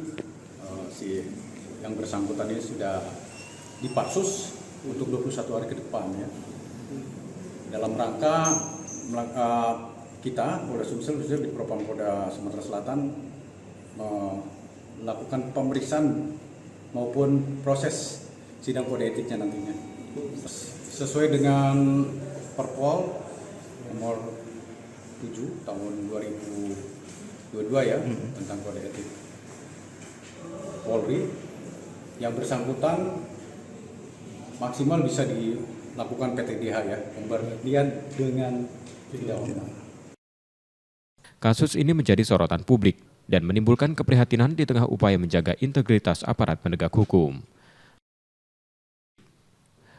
Speaker 19: si yang bersangkutan ini sudah dipatsus untuk 21 hari ke depan ya. Dalam rangka kita Polda Sumsel khususnya Ditpropam Polda Sumatera Selatan melakukan pemeriksaan maupun proses sidang kode etiknya nantinya. Sesuai dengan Perpol nomor 7 tahun 2022 ya, tentang kode etik Polri, yang bersangkutan maksimal bisa dilakukan PTDH ya, pemberhentian dengan tidak hormat.
Speaker 1: Kasus ini menjadi sorotan publik dan menimbulkan keprihatinan di tengah upaya menjaga integritas aparat penegak hukum.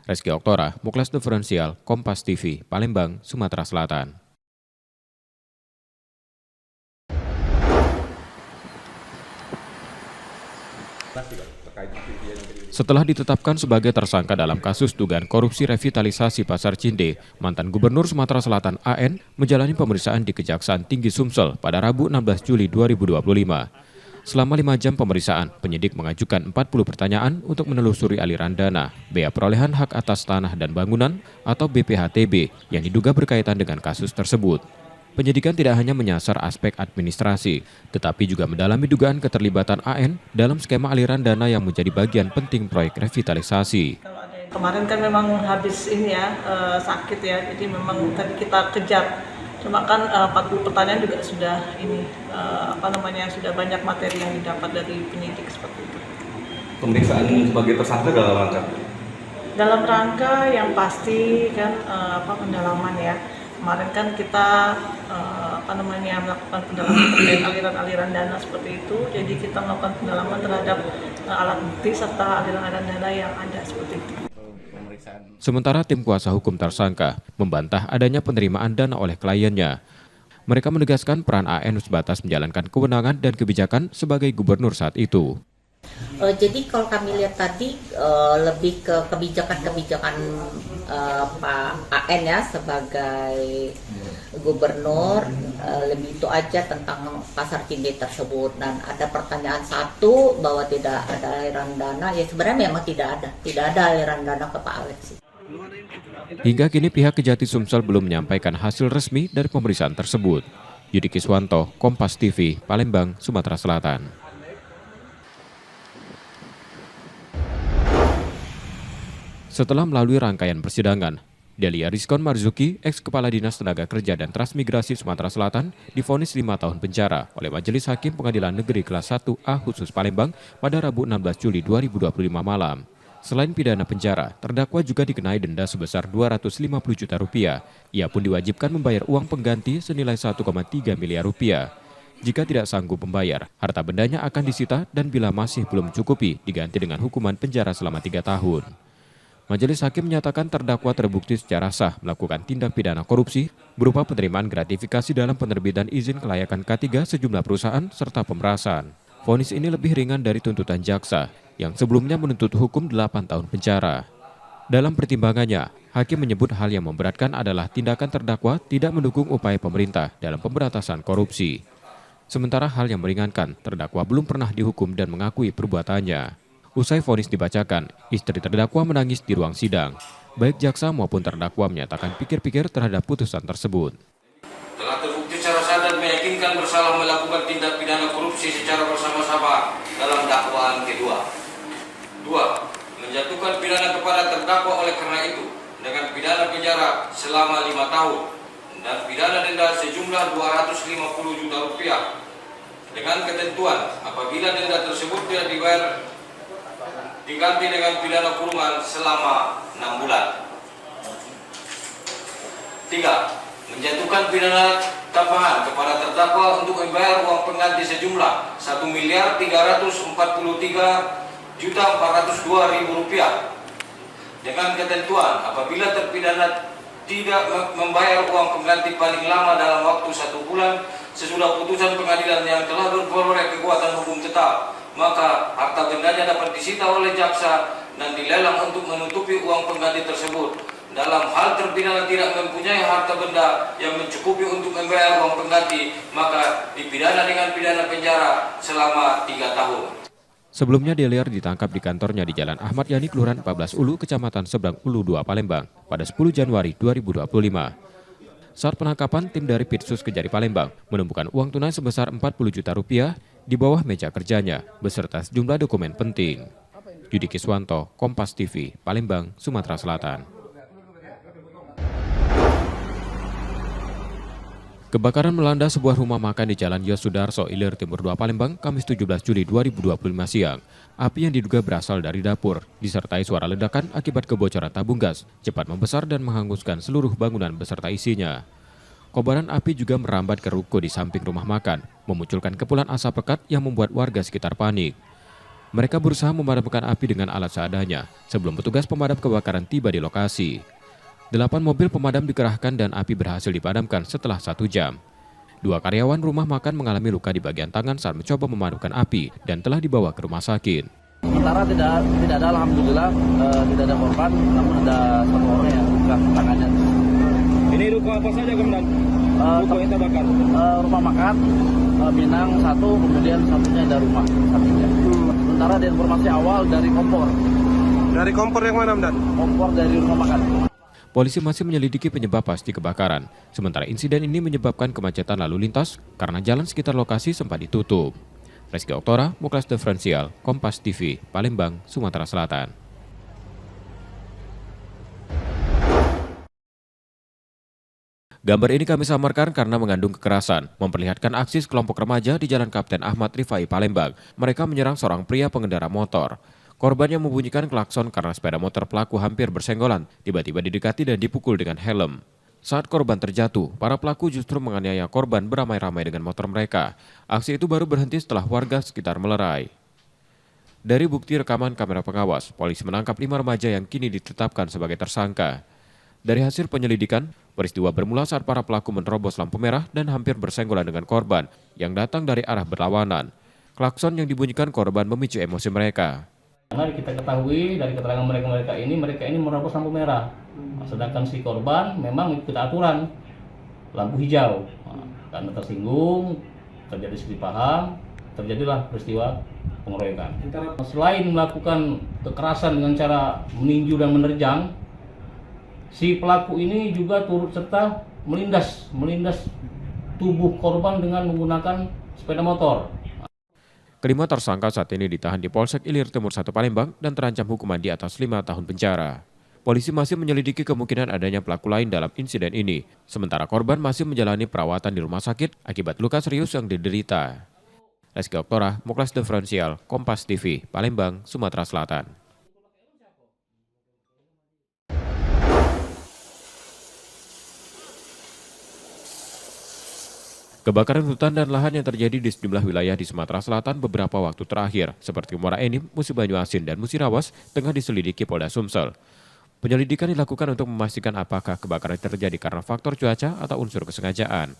Speaker 1: Reski Oktora, Muklas Diferensial, Kompas TV, Palembang, Sumatera Selatan. Setelah ditetapkan sebagai tersangka dalam kasus dugaan korupsi revitalisasi Pasar Cinde, mantan Gubernur Sumatera Selatan AN menjalani pemeriksaan di Kejaksaan Tinggi Sumsel pada Rabu 16 Juli 2025. Selama 5 jam pemeriksaan, penyidik mengajukan 40 pertanyaan untuk menelusuri aliran dana, bea perolehan hak atas tanah dan bangunan atau BPHTB yang diduga berkaitan dengan kasus tersebut. Penyidikan tidak hanya menyasar aspek administrasi, tetapi juga mendalami dugaan keterlibatan AN dalam skema aliran dana yang menjadi bagian penting proyek revitalisasi.
Speaker 11: Kemarin kan memang habis ini ya, sakit ya, jadi memang tadi kita kejar. Cuma kan 40 pertanyaan juga sudah ini, sudah banyak materi yang didapat dari penyidik seperti itu.
Speaker 23: Pemeriksaan sebagai tersangka dalam rangka?
Speaker 11: Dalam rangka yang pasti kan pendalaman ya. Kemarin kan kita melakukan pendalaman terkait aliran-aliran dana seperti itu. Jadi kita melakukan pendalaman terhadap alat bukti serta aliran-aliran dana yang ada seperti itu.
Speaker 1: Sementara tim kuasa hukum tersangka membantah adanya penerimaan dana oleh kliennya. Mereka menegaskan peran AN sebatas menjalankan kewenangan dan kebijakan sebagai gubernur saat itu.
Speaker 12: Jadi kalau kami lihat tadi lebih ke kebijakan-kebijakan Pak AN ya sebagai gubernur, lebih itu aja tentang Pasar Cinde tersebut. Dan ada pertanyaan satu bahwa tidak ada aliran dana, ya sebenarnya memang tidak ada aliran dana ke Pak Alex.
Speaker 1: Hingga kini pihak Kejati Sumsel belum menyampaikan hasil resmi dari pemeriksaan tersebut. Yudi Kiswanto, Kompas TV, Palembang, Sumatera Selatan. Setelah melalui rangkaian persidangan, Delia Rizkon Marzuki, ex-Kepala Dinas Tenaga Kerja dan Transmigrasi Sumatera Selatan, divonis 5 tahun penjara oleh Majelis Hakim Pengadilan Negeri Kelas 1A khusus Palembang pada Rabu 16 Juli 2025 malam. Selain pidana penjara, terdakwa juga dikenai denda sebesar Rp250 juta. Ia pun diwajibkan membayar uang pengganti senilai Rp1,3 miliar. Jika tidak sanggup membayar, harta bendanya akan disita dan bila masih belum mencukupi, diganti dengan hukuman penjara selama 3 tahun. Majelis Hakim menyatakan terdakwa terbukti secara sah melakukan tindak pidana korupsi berupa penerimaan gratifikasi dalam penerbitan izin kelayakan K3 sejumlah perusahaan serta pemerasan. Vonis ini lebih ringan dari tuntutan jaksa yang sebelumnya menuntut hukum 8 tahun penjara. Dalam pertimbangannya, Hakim menyebut hal yang memberatkan adalah tindakan terdakwa tidak mendukung upaya pemerintah dalam pemberantasan korupsi. Sementara hal yang meringankan, terdakwa belum pernah dihukum dan mengakui perbuatannya. Usai vonis dibacakan, istri terdakwa menangis di ruang sidang. Baik jaksa maupun terdakwa menyatakan pikir-pikir terhadap putusan tersebut.
Speaker 2: Telah terbukti secara sah dan meyakinkan bersalah melakukan tindak pidana korupsi secara bersama-sama dalam dakwaan kedua. 2. Menjatuhkan pidana kepada terdakwa oleh karena itu dengan pidana penjara selama 5 tahun dan pidana denda sejumlah Rp250 juta dengan ketentuan apabila denda tersebut tidak dibayar diganti dengan pidana kurungan selama 6 bulan. 3. menjatuhkan pidana tambahan kepada terdakwa untuk membayar uang pengganti sejumlah Rp1.343.402.000 dengan ketentuan apabila terpidana tidak membayar uang pengganti paling lama dalam waktu 1 bulan sesudah putusan pengadilan yang telah berperoleh kekuatan hukum tetap, maka harta bendanya dapat disita oleh jaksa dan dilelang untuk menutupi uang pengganti tersebut. Dalam hal terpidana tidak mempunyai harta benda yang mencukupi untuk membayar uang pengganti, maka dipidana dengan pidana penjara selama 3 tahun.
Speaker 1: Sebelumnya Deliar ditangkap di kantornya di Jalan Ahmad Yani, Kelurahan 14 Ulu, Kecamatan Seberang Ulu 2, Palembang pada 10 Januari 2025. Saat penangkapan, tim dari Pitsus Kejari Palembang menemukan uang tunai sebesar Rp40 juta di bawah meja kerjanya beserta sejumlah dokumen penting. Yudi Kiswanto, Kompas TV, Palembang, Sumatera Selatan. Kebakaran melanda sebuah rumah makan di Jalan Yosudarso, Ilir Timur 2, Palembang, Kamis 17 Juli 2025 siang. Api yang diduga berasal dari dapur, disertai suara ledakan akibat kebocoran tabung gas, cepat membesar dan menghanguskan seluruh bangunan beserta isinya. Kobaran api juga merambat ke ruko di samping rumah makan, memunculkan kepulan asap pekat yang membuat warga sekitar panik. Mereka berusaha memadamkan api dengan alat seadanya, sebelum petugas pemadam kebakaran tiba di lokasi. 8 mobil pemadam dikerahkan dan api berhasil dipadamkan setelah 1 jam. 2 karyawan rumah makan mengalami luka di bagian tangan saat mencoba memadamkan api dan telah dibawa ke rumah sakit.
Speaker 24: Sementara tidak ada, alhamdulillah tidak ada korban, namun ada 1 orang yang luka tangannya.
Speaker 18: Ini ruko apa saja, Komandan? Ruko yang terbakar?
Speaker 24: Rumah makan, Minang 1, kemudian satunya ada rumah. Sementara di informasi awal dari kompor.
Speaker 18: Dari kompor yang mana, Komandan?
Speaker 24: Kompor dari rumah makan.
Speaker 1: Polisi masih menyelidiki penyebab pasti kebakaran. Sementara insiden ini menyebabkan kemacetan lalu lintas karena jalan sekitar lokasi sempat ditutup. Reski Oktora, Muklas Diferensial, Kompas TV, Palembang, Sumatera Selatan. Gambar ini kami samarkan karena mengandung kekerasan, memperlihatkan aksi sekelompok remaja di Jalan Kapten Ahmad Rifai, Palembang. Mereka menyerang seorang pria pengendara motor. Korban yang membunyikan klakson karena sepeda motor pelaku hampir bersenggolan, tiba-tiba didekati dan dipukul dengan helm. Saat korban terjatuh, para pelaku justru menganiaya korban beramai-ramai dengan motor mereka. Aksi itu baru berhenti setelah warga sekitar melerai. Dari bukti rekaman kamera pengawas, polisi menangkap 5 remaja yang kini ditetapkan sebagai tersangka. Dari hasil penyelidikan, peristiwa bermula saat para pelaku menerobos lampu merah dan hampir bersenggolan dengan korban yang datang dari arah berlawanan. Klakson yang dibunyikan korban memicu emosi mereka.
Speaker 24: Karena kita ketahui dari keterangan mereka ini menerobos lampu merah. Sedangkan si korban memang ikut aturan lampu hijau. Karena tersinggung, terjadi salah paham, terjadilah peristiwa pengeroyokan. Selain melakukan kekerasan dengan cara meninju dan menerjang, si pelaku ini juga turut serta melindas tubuh korban dengan menggunakan sepeda motor.
Speaker 1: Kelima tersangka saat ini ditahan di Polsek Ilir Timur 1 Palembang dan terancam hukuman di atas 5 tahun penjara. Polisi masih menyelidiki kemungkinan adanya pelaku lain dalam insiden ini, sementara korban masih menjalani perawatan di rumah sakit akibat luka serius yang diderita. Reski Oktora, Muklas Diferensial, Kompas TV, Palembang, Sumatera Selatan. Kebakaran hutan dan lahan yang terjadi di sejumlah wilayah di Sumatera Selatan beberapa waktu terakhir, seperti Muara Enim, Musi Banyuasin, dan Musirawas, tengah diselidiki Polda Sumsel. Penyelidikan dilakukan untuk memastikan apakah kebakaran terjadi karena faktor cuaca atau unsur kesengajaan.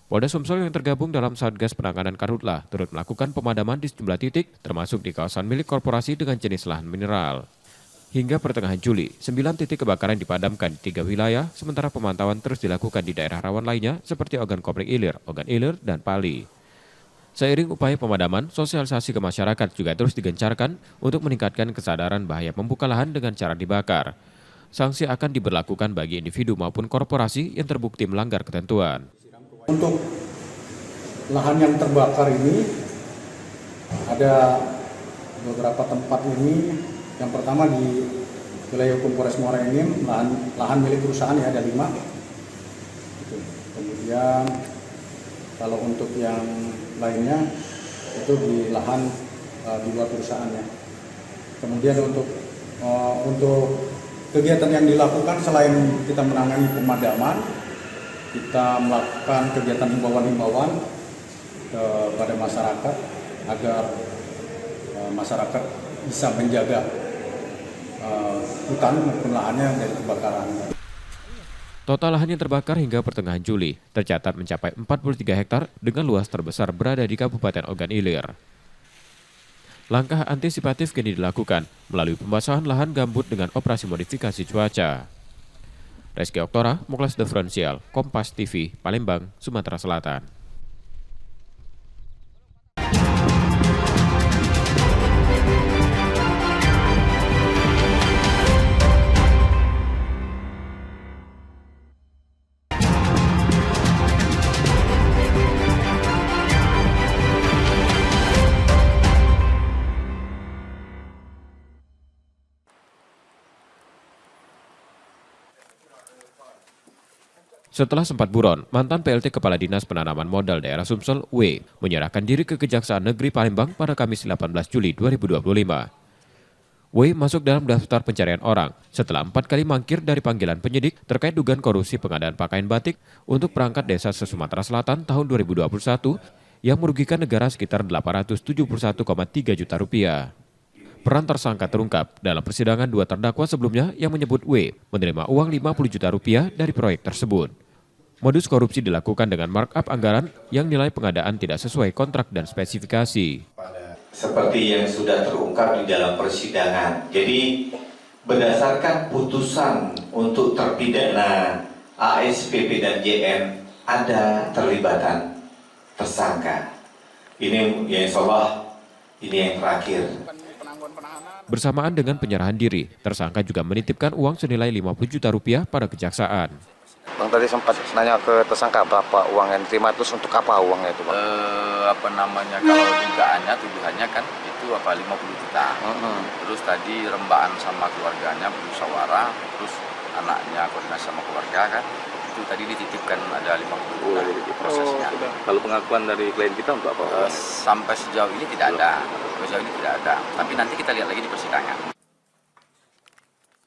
Speaker 1: Polda Sumsel yang tergabung dalam Satgas Penanganan Karhutla turut melakukan pemadaman di sejumlah titik, termasuk di kawasan milik korporasi dengan jenis lahan mineral. Hingga pertengahan Juli, 9 titik kebakaran dipadamkan di 3 wilayah, sementara pemantauan terus dilakukan di daerah rawan lainnya seperti Ogan Komplek Ilir, Ogan Ilir, dan Pali. Seiring upaya pemadaman, sosialisasi ke masyarakat juga terus digencarkan untuk meningkatkan kesadaran bahaya membuka lahan dengan cara dibakar. Sanksi akan diberlakukan bagi individu maupun korporasi yang terbukti melanggar ketentuan.
Speaker 19: Untuk lahan yang terbakar ini, ada beberapa tempat ini. Yang pertama di wilayah hukum Polres Muara Enim, lahan milik perusahaan ya ada 5. Kemudian kalau untuk yang lainnya itu di lahan di luar perusahaannya. Kemudian untuk kegiatan yang dilakukan selain kita menangani pemadaman, kita melakukan kegiatan himbauan-himbauan kepada masyarakat agar masyarakat bisa menjaga hutan maupun lahannya dari kebakaran.
Speaker 1: Total lahan yang terbakar hingga pertengahan Juli tercatat mencapai 43 hektar dengan luas terbesar berada di Kabupaten Ogan Ilir. Langkah antisipatif kini dilakukan melalui pembasahan lahan gambut dengan operasi modifikasi cuaca. Reski Oktora, Muklas Diferensial, Kompas TV, Palembang, Sumatera Selatan. Setelah sempat buron, mantan PLT Kepala Dinas Penanaman Modal Daerah Sumsel, W, menyerahkan diri ke Kejaksaan Negeri Palembang pada Kamis 18 Juli 2025. W masuk dalam daftar pencarian orang setelah 4 kali mangkir dari panggilan penyidik terkait dugaan korupsi pengadaan pakaian batik untuk perangkat desa se-Sumatera Selatan tahun 2021 yang merugikan negara sekitar 871,3 juta rupiah. Peran tersangka terungkap dalam persidangan 2 terdakwa sebelumnya yang menyebut W menerima uang 50 juta rupiah dari proyek tersebut. Modus korupsi dilakukan dengan markup anggaran yang nilai pengadaan tidak sesuai kontrak dan spesifikasi.
Speaker 3: Seperti yang sudah terungkap di dalam persidangan. Jadi berdasarkan putusan untuk terpidana ASPP dan JN ada terlibatan tersangka. Ini ya insya Allah ini yang terakhir.
Speaker 1: Bersamaan dengan penyerahan diri, tersangka juga menitipkan uang senilai 50 juta rupiah pada kejaksaan.
Speaker 13: Bang tadi sempat nanya ke tersangka berapa uang yang diterima, terus untuk apa uangnya itu, Bang?
Speaker 4: Kalau dugaannya, tuduhannya kan itu 50 juta. Terus tadi rembaan sama keluarganya bermusyawarah, terus anaknya koordinasi sama keluarga kan, itu tadi dititipkan ada 50 juta prosesnya.
Speaker 23: Kalau pengakuan dari klien kita untuk apa?
Speaker 4: Sampai sejauh ini tidak ada. Tapi nanti kita lihat lagi di persidangan.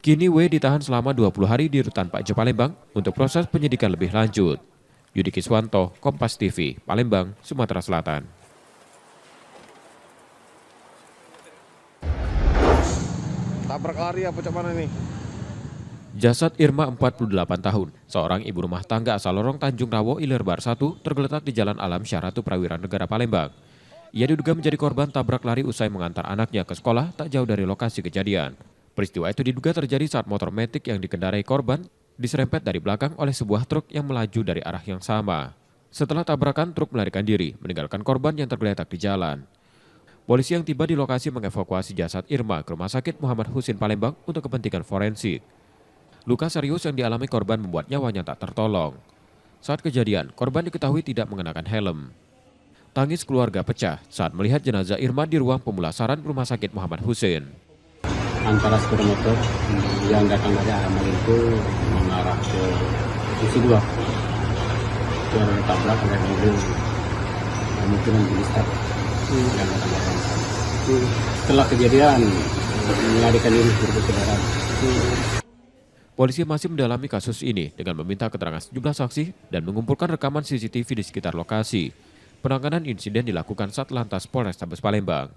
Speaker 1: Kini W ditahan selama 20 hari di Rutan Pakje Palembang untuk proses penyidikan lebih lanjut. Yudi Kiswanto, Kompas TV, Palembang, Sumatera Selatan.
Speaker 20: Tabrak lari apa cak mana nih?
Speaker 1: Jasad Irma 48 tahun, seorang ibu rumah tangga asal Lorong Tanjung Rawo, Ilir Bar 1, tergeletak di Jalan Alam Syaratu Prawira Negara Palembang. Ia diduga menjadi korban tabrak lari usai mengantar anaknya ke sekolah tak jauh dari lokasi kejadian. Peristiwa itu diduga terjadi saat motor metik yang dikendarai korban diserempet dari belakang oleh sebuah truk yang melaju dari arah yang sama. Setelah tabrakan, truk melarikan diri, meninggalkan korban yang tergeletak di jalan. Polisi yang tiba di lokasi mengevakuasi jasad Irma ke Rumah Sakit Muhammad Husin Palembang untuk kepentingan forensik. Luka serius yang dialami korban membuat nyawanya tak tertolong. Saat kejadian, korban diketahui tidak mengenakan helm. Tangis keluarga pecah saat melihat jenazah Irma di ruang pemulasaran Rumah Sakit Muhammad Husin.
Speaker 15: Antara sepeda motor yang datang dari arah Maluku mengarah ke sisi 2. Itu ada tabrak oleh mobil mungkin mobil start yang datang dari arah sana. Setelah kejadian melarikan diri ke kendaraan.
Speaker 1: Polisi masih mendalami kasus ini dengan meminta keterangan sejumlah saksi dan mengumpulkan rekaman CCTV di sekitar lokasi. Penanganan insiden dilakukan Satlantas Polrestabes Palembang.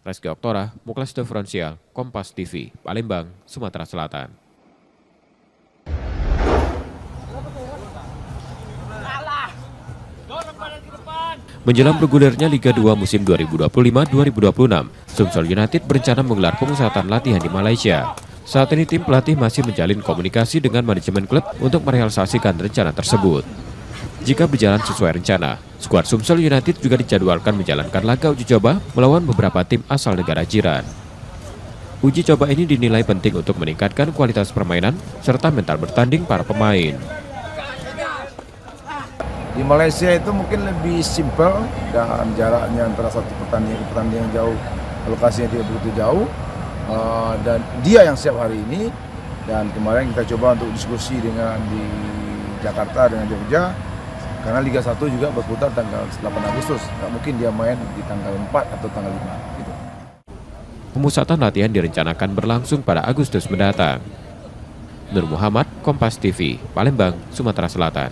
Speaker 1: Reski Oktora, Muklas Diferensial, Kompas TV, Palembang, Sumatera Selatan. Menjelang bergulirnya Liga 2 musim 2025-2026, Sumsel United berencana menggelar pemusatan latihan di Malaysia. Saat ini tim pelatih masih menjalin komunikasi dengan manajemen klub untuk merealisasikan rencana tersebut. Jika berjalan sesuai rencana, skuad Sumsel United juga dijadwalkan menjalankan laga uji coba melawan beberapa tim asal negara jiran. Uji coba ini dinilai penting untuk meningkatkan kualitas permainan serta mental bertanding para pemain.
Speaker 5: Di Malaysia itu mungkin lebih simpel dan jaraknya antara satu pertandingan ke pertandingan jauh, lokasinya tidak begitu jauh, dan dia yang siap hari ini. Dan kemarin kita coba untuk diskusi dengan di Jakarta dengan Jogja. Karena Liga 1 juga berputar tanggal 8 Agustus, nggak mungkin dia main di tanggal 4 atau tanggal 5. Gitu.
Speaker 1: Pemusatan latihan direncanakan berlangsung pada Agustus mendatang. Nur Muhammad, Kompas TV, Palembang, Sumatera Selatan.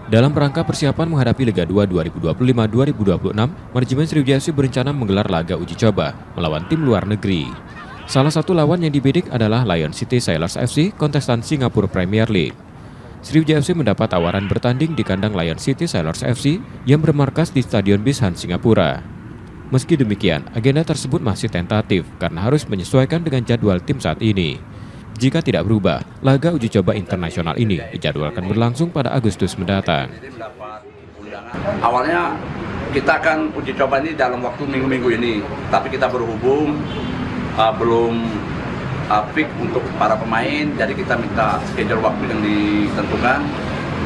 Speaker 1: Dalam rangka persiapan menghadapi Liga 2 2025-2026, manajemen Sriwijaya FC berencana menggelar laga uji coba melawan tim luar negeri. Salah satu lawan yang dibidik adalah Lion City Sailors FC, kontestan Singapura Premier League. Sriwijaya FC mendapat tawaran bertanding di kandang Lion City Sailors FC yang bermarkas di Stadion Bishan, Singapura. Meski demikian, agenda tersebut masih tentatif karena harus menyesuaikan dengan jadwal tim saat ini. Jika tidak berubah, laga uji coba internasional ini dijadwalkan berlangsung pada Agustus mendatang.
Speaker 6: Awalnya kita akan uji coba ini dalam waktu minggu-minggu ini, tapi kita berhubung belum fix untuk para pemain, jadi kita minta schedule waktu yang ditentukan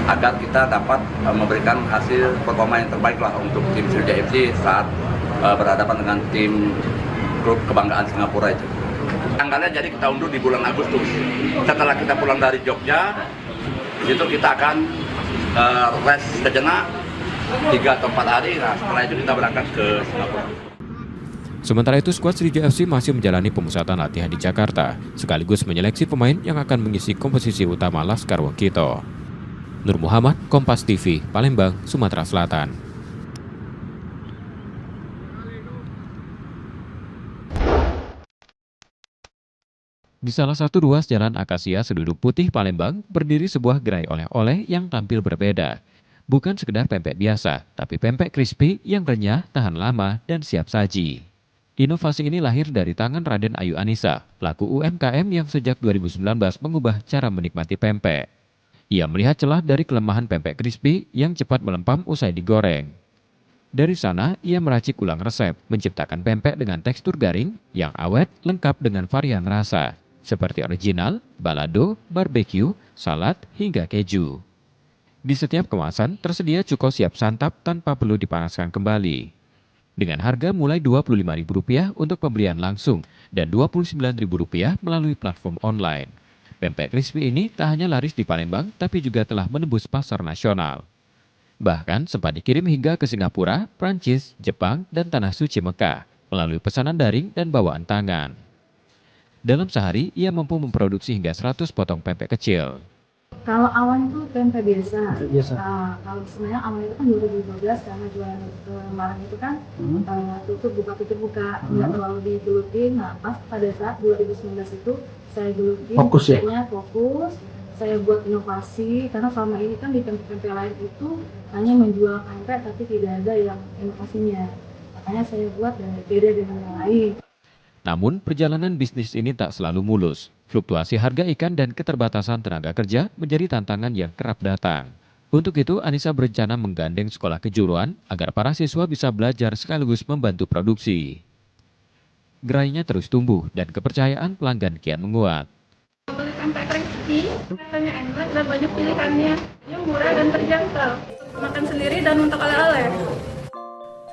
Speaker 6: agar kita dapat memberikan hasil performa yang terbaik lah untuk tim Sriwijaya FC saat berhadapan dengan tim klub kebanggaan Singapura itu. Tanggalnya jadi kita undur di bulan Agustus. Setelah kita pulang dari Jogja, di situ kita akan rest sejenak 3 atau 4 hari. Nah, setelah itu kita berangkat ke Singapura.
Speaker 1: Sementara itu, skuad Sriwijaya FC masih menjalani pemusatan latihan di Jakarta, sekaligus menyeleksi pemain yang akan mengisi komposisi utama Laskar Wankito. Nur Muhammad, Kompas TV, Palembang, Sumatera Selatan. Di salah satu ruas Jalan Akasia Seduduk Putih, Palembang, berdiri sebuah gerai oleh-oleh yang tampil berbeda. Bukan sekedar pempek biasa, tapi pempek crispy yang renyah, tahan lama, dan siap saji. Inovasi ini lahir dari tangan Raden Ayu Anissa, pelaku UMKM yang sejak 2019 mengubah cara menikmati pempek. Ia melihat celah dari kelemahan pempek crispy yang cepat melempam usai digoreng. Dari sana, ia meracik ulang resep, menciptakan pempek dengan tekstur garing, yang awet, lengkap dengan varian rasa, seperti original, balado, barbecue, salad, hingga keju. Di setiap kemasan tersedia cuko siap santap tanpa perlu dipanaskan kembali. Dengan harga mulai Rp25.000 untuk pembelian langsung dan Rp29.000 melalui platform online. Pempek crispy ini tak hanya laris di Palembang, tapi juga telah menembus pasar nasional. Bahkan sempat dikirim hingga ke Singapura, Prancis, Jepang, dan Tanah Suci Mekah melalui pesanan daring dan bawaan tangan. Dalam sehari, ia mampu memproduksi hingga 100 potong pempek kecil.
Speaker 11: Kalau awalnya itu pempek biasa. Kalau sebenarnya awalnya itu kan 2012 karena jualan kemarin itu kan tutup buka nggak terlalu digelutin. Nah pas pada saat 2019 itu saya gelutin, pempeknya fokus. Saya buat inovasi karena selama ini kan di pempek lain itu hanya menjual pempek tapi tidak ada yang inovasinya. Makanya saya buat beda dengan yang lain.
Speaker 1: Namun, perjalanan bisnis ini tak selalu mulus. Fluktuasi harga ikan dan keterbatasan tenaga kerja menjadi tantangan yang kerap datang. Untuk itu, Anissa berencana menggandeng sekolah kejuruan agar para siswa bisa belajar sekaligus membantu produksi. Gerainya terus tumbuh dan kepercayaan pelanggan kian menguat.
Speaker 7: Beli pempek crispy, rasanya enak dan banyak pilihannya, yang murah dan terjangkau. Makan sendiri dan untuk oleh-oleh.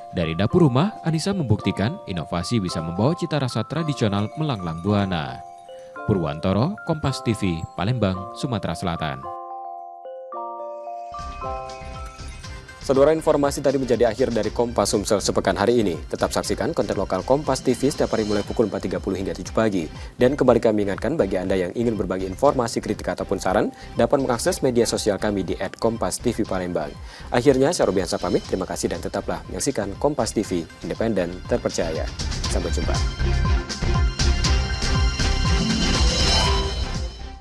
Speaker 1: Dari dapur rumah, Anissa membuktikan inovasi bisa membawa cita rasa tradisional melanglang buana. Purwantoro, Kompas TV, Palembang, Sumatera Selatan.
Speaker 9: Saudara, informasi tadi menjadi akhir dari Kompas Sumsel sepekan hari ini. Tetap saksikan konten lokal Kompas TV setiap hari mulai pukul 4.30 hingga 7 pagi. Dan kembali kami ingatkan bagi Anda yang ingin berbagi informasi, kritik ataupun saran, dapat mengakses media sosial kami di @KompasTVPalembang. Akhirnya, saya Robiansa pamit. Terima kasih dan tetaplah menyaksikan Kompas TV, independen, terpercaya. Sampai jumpa.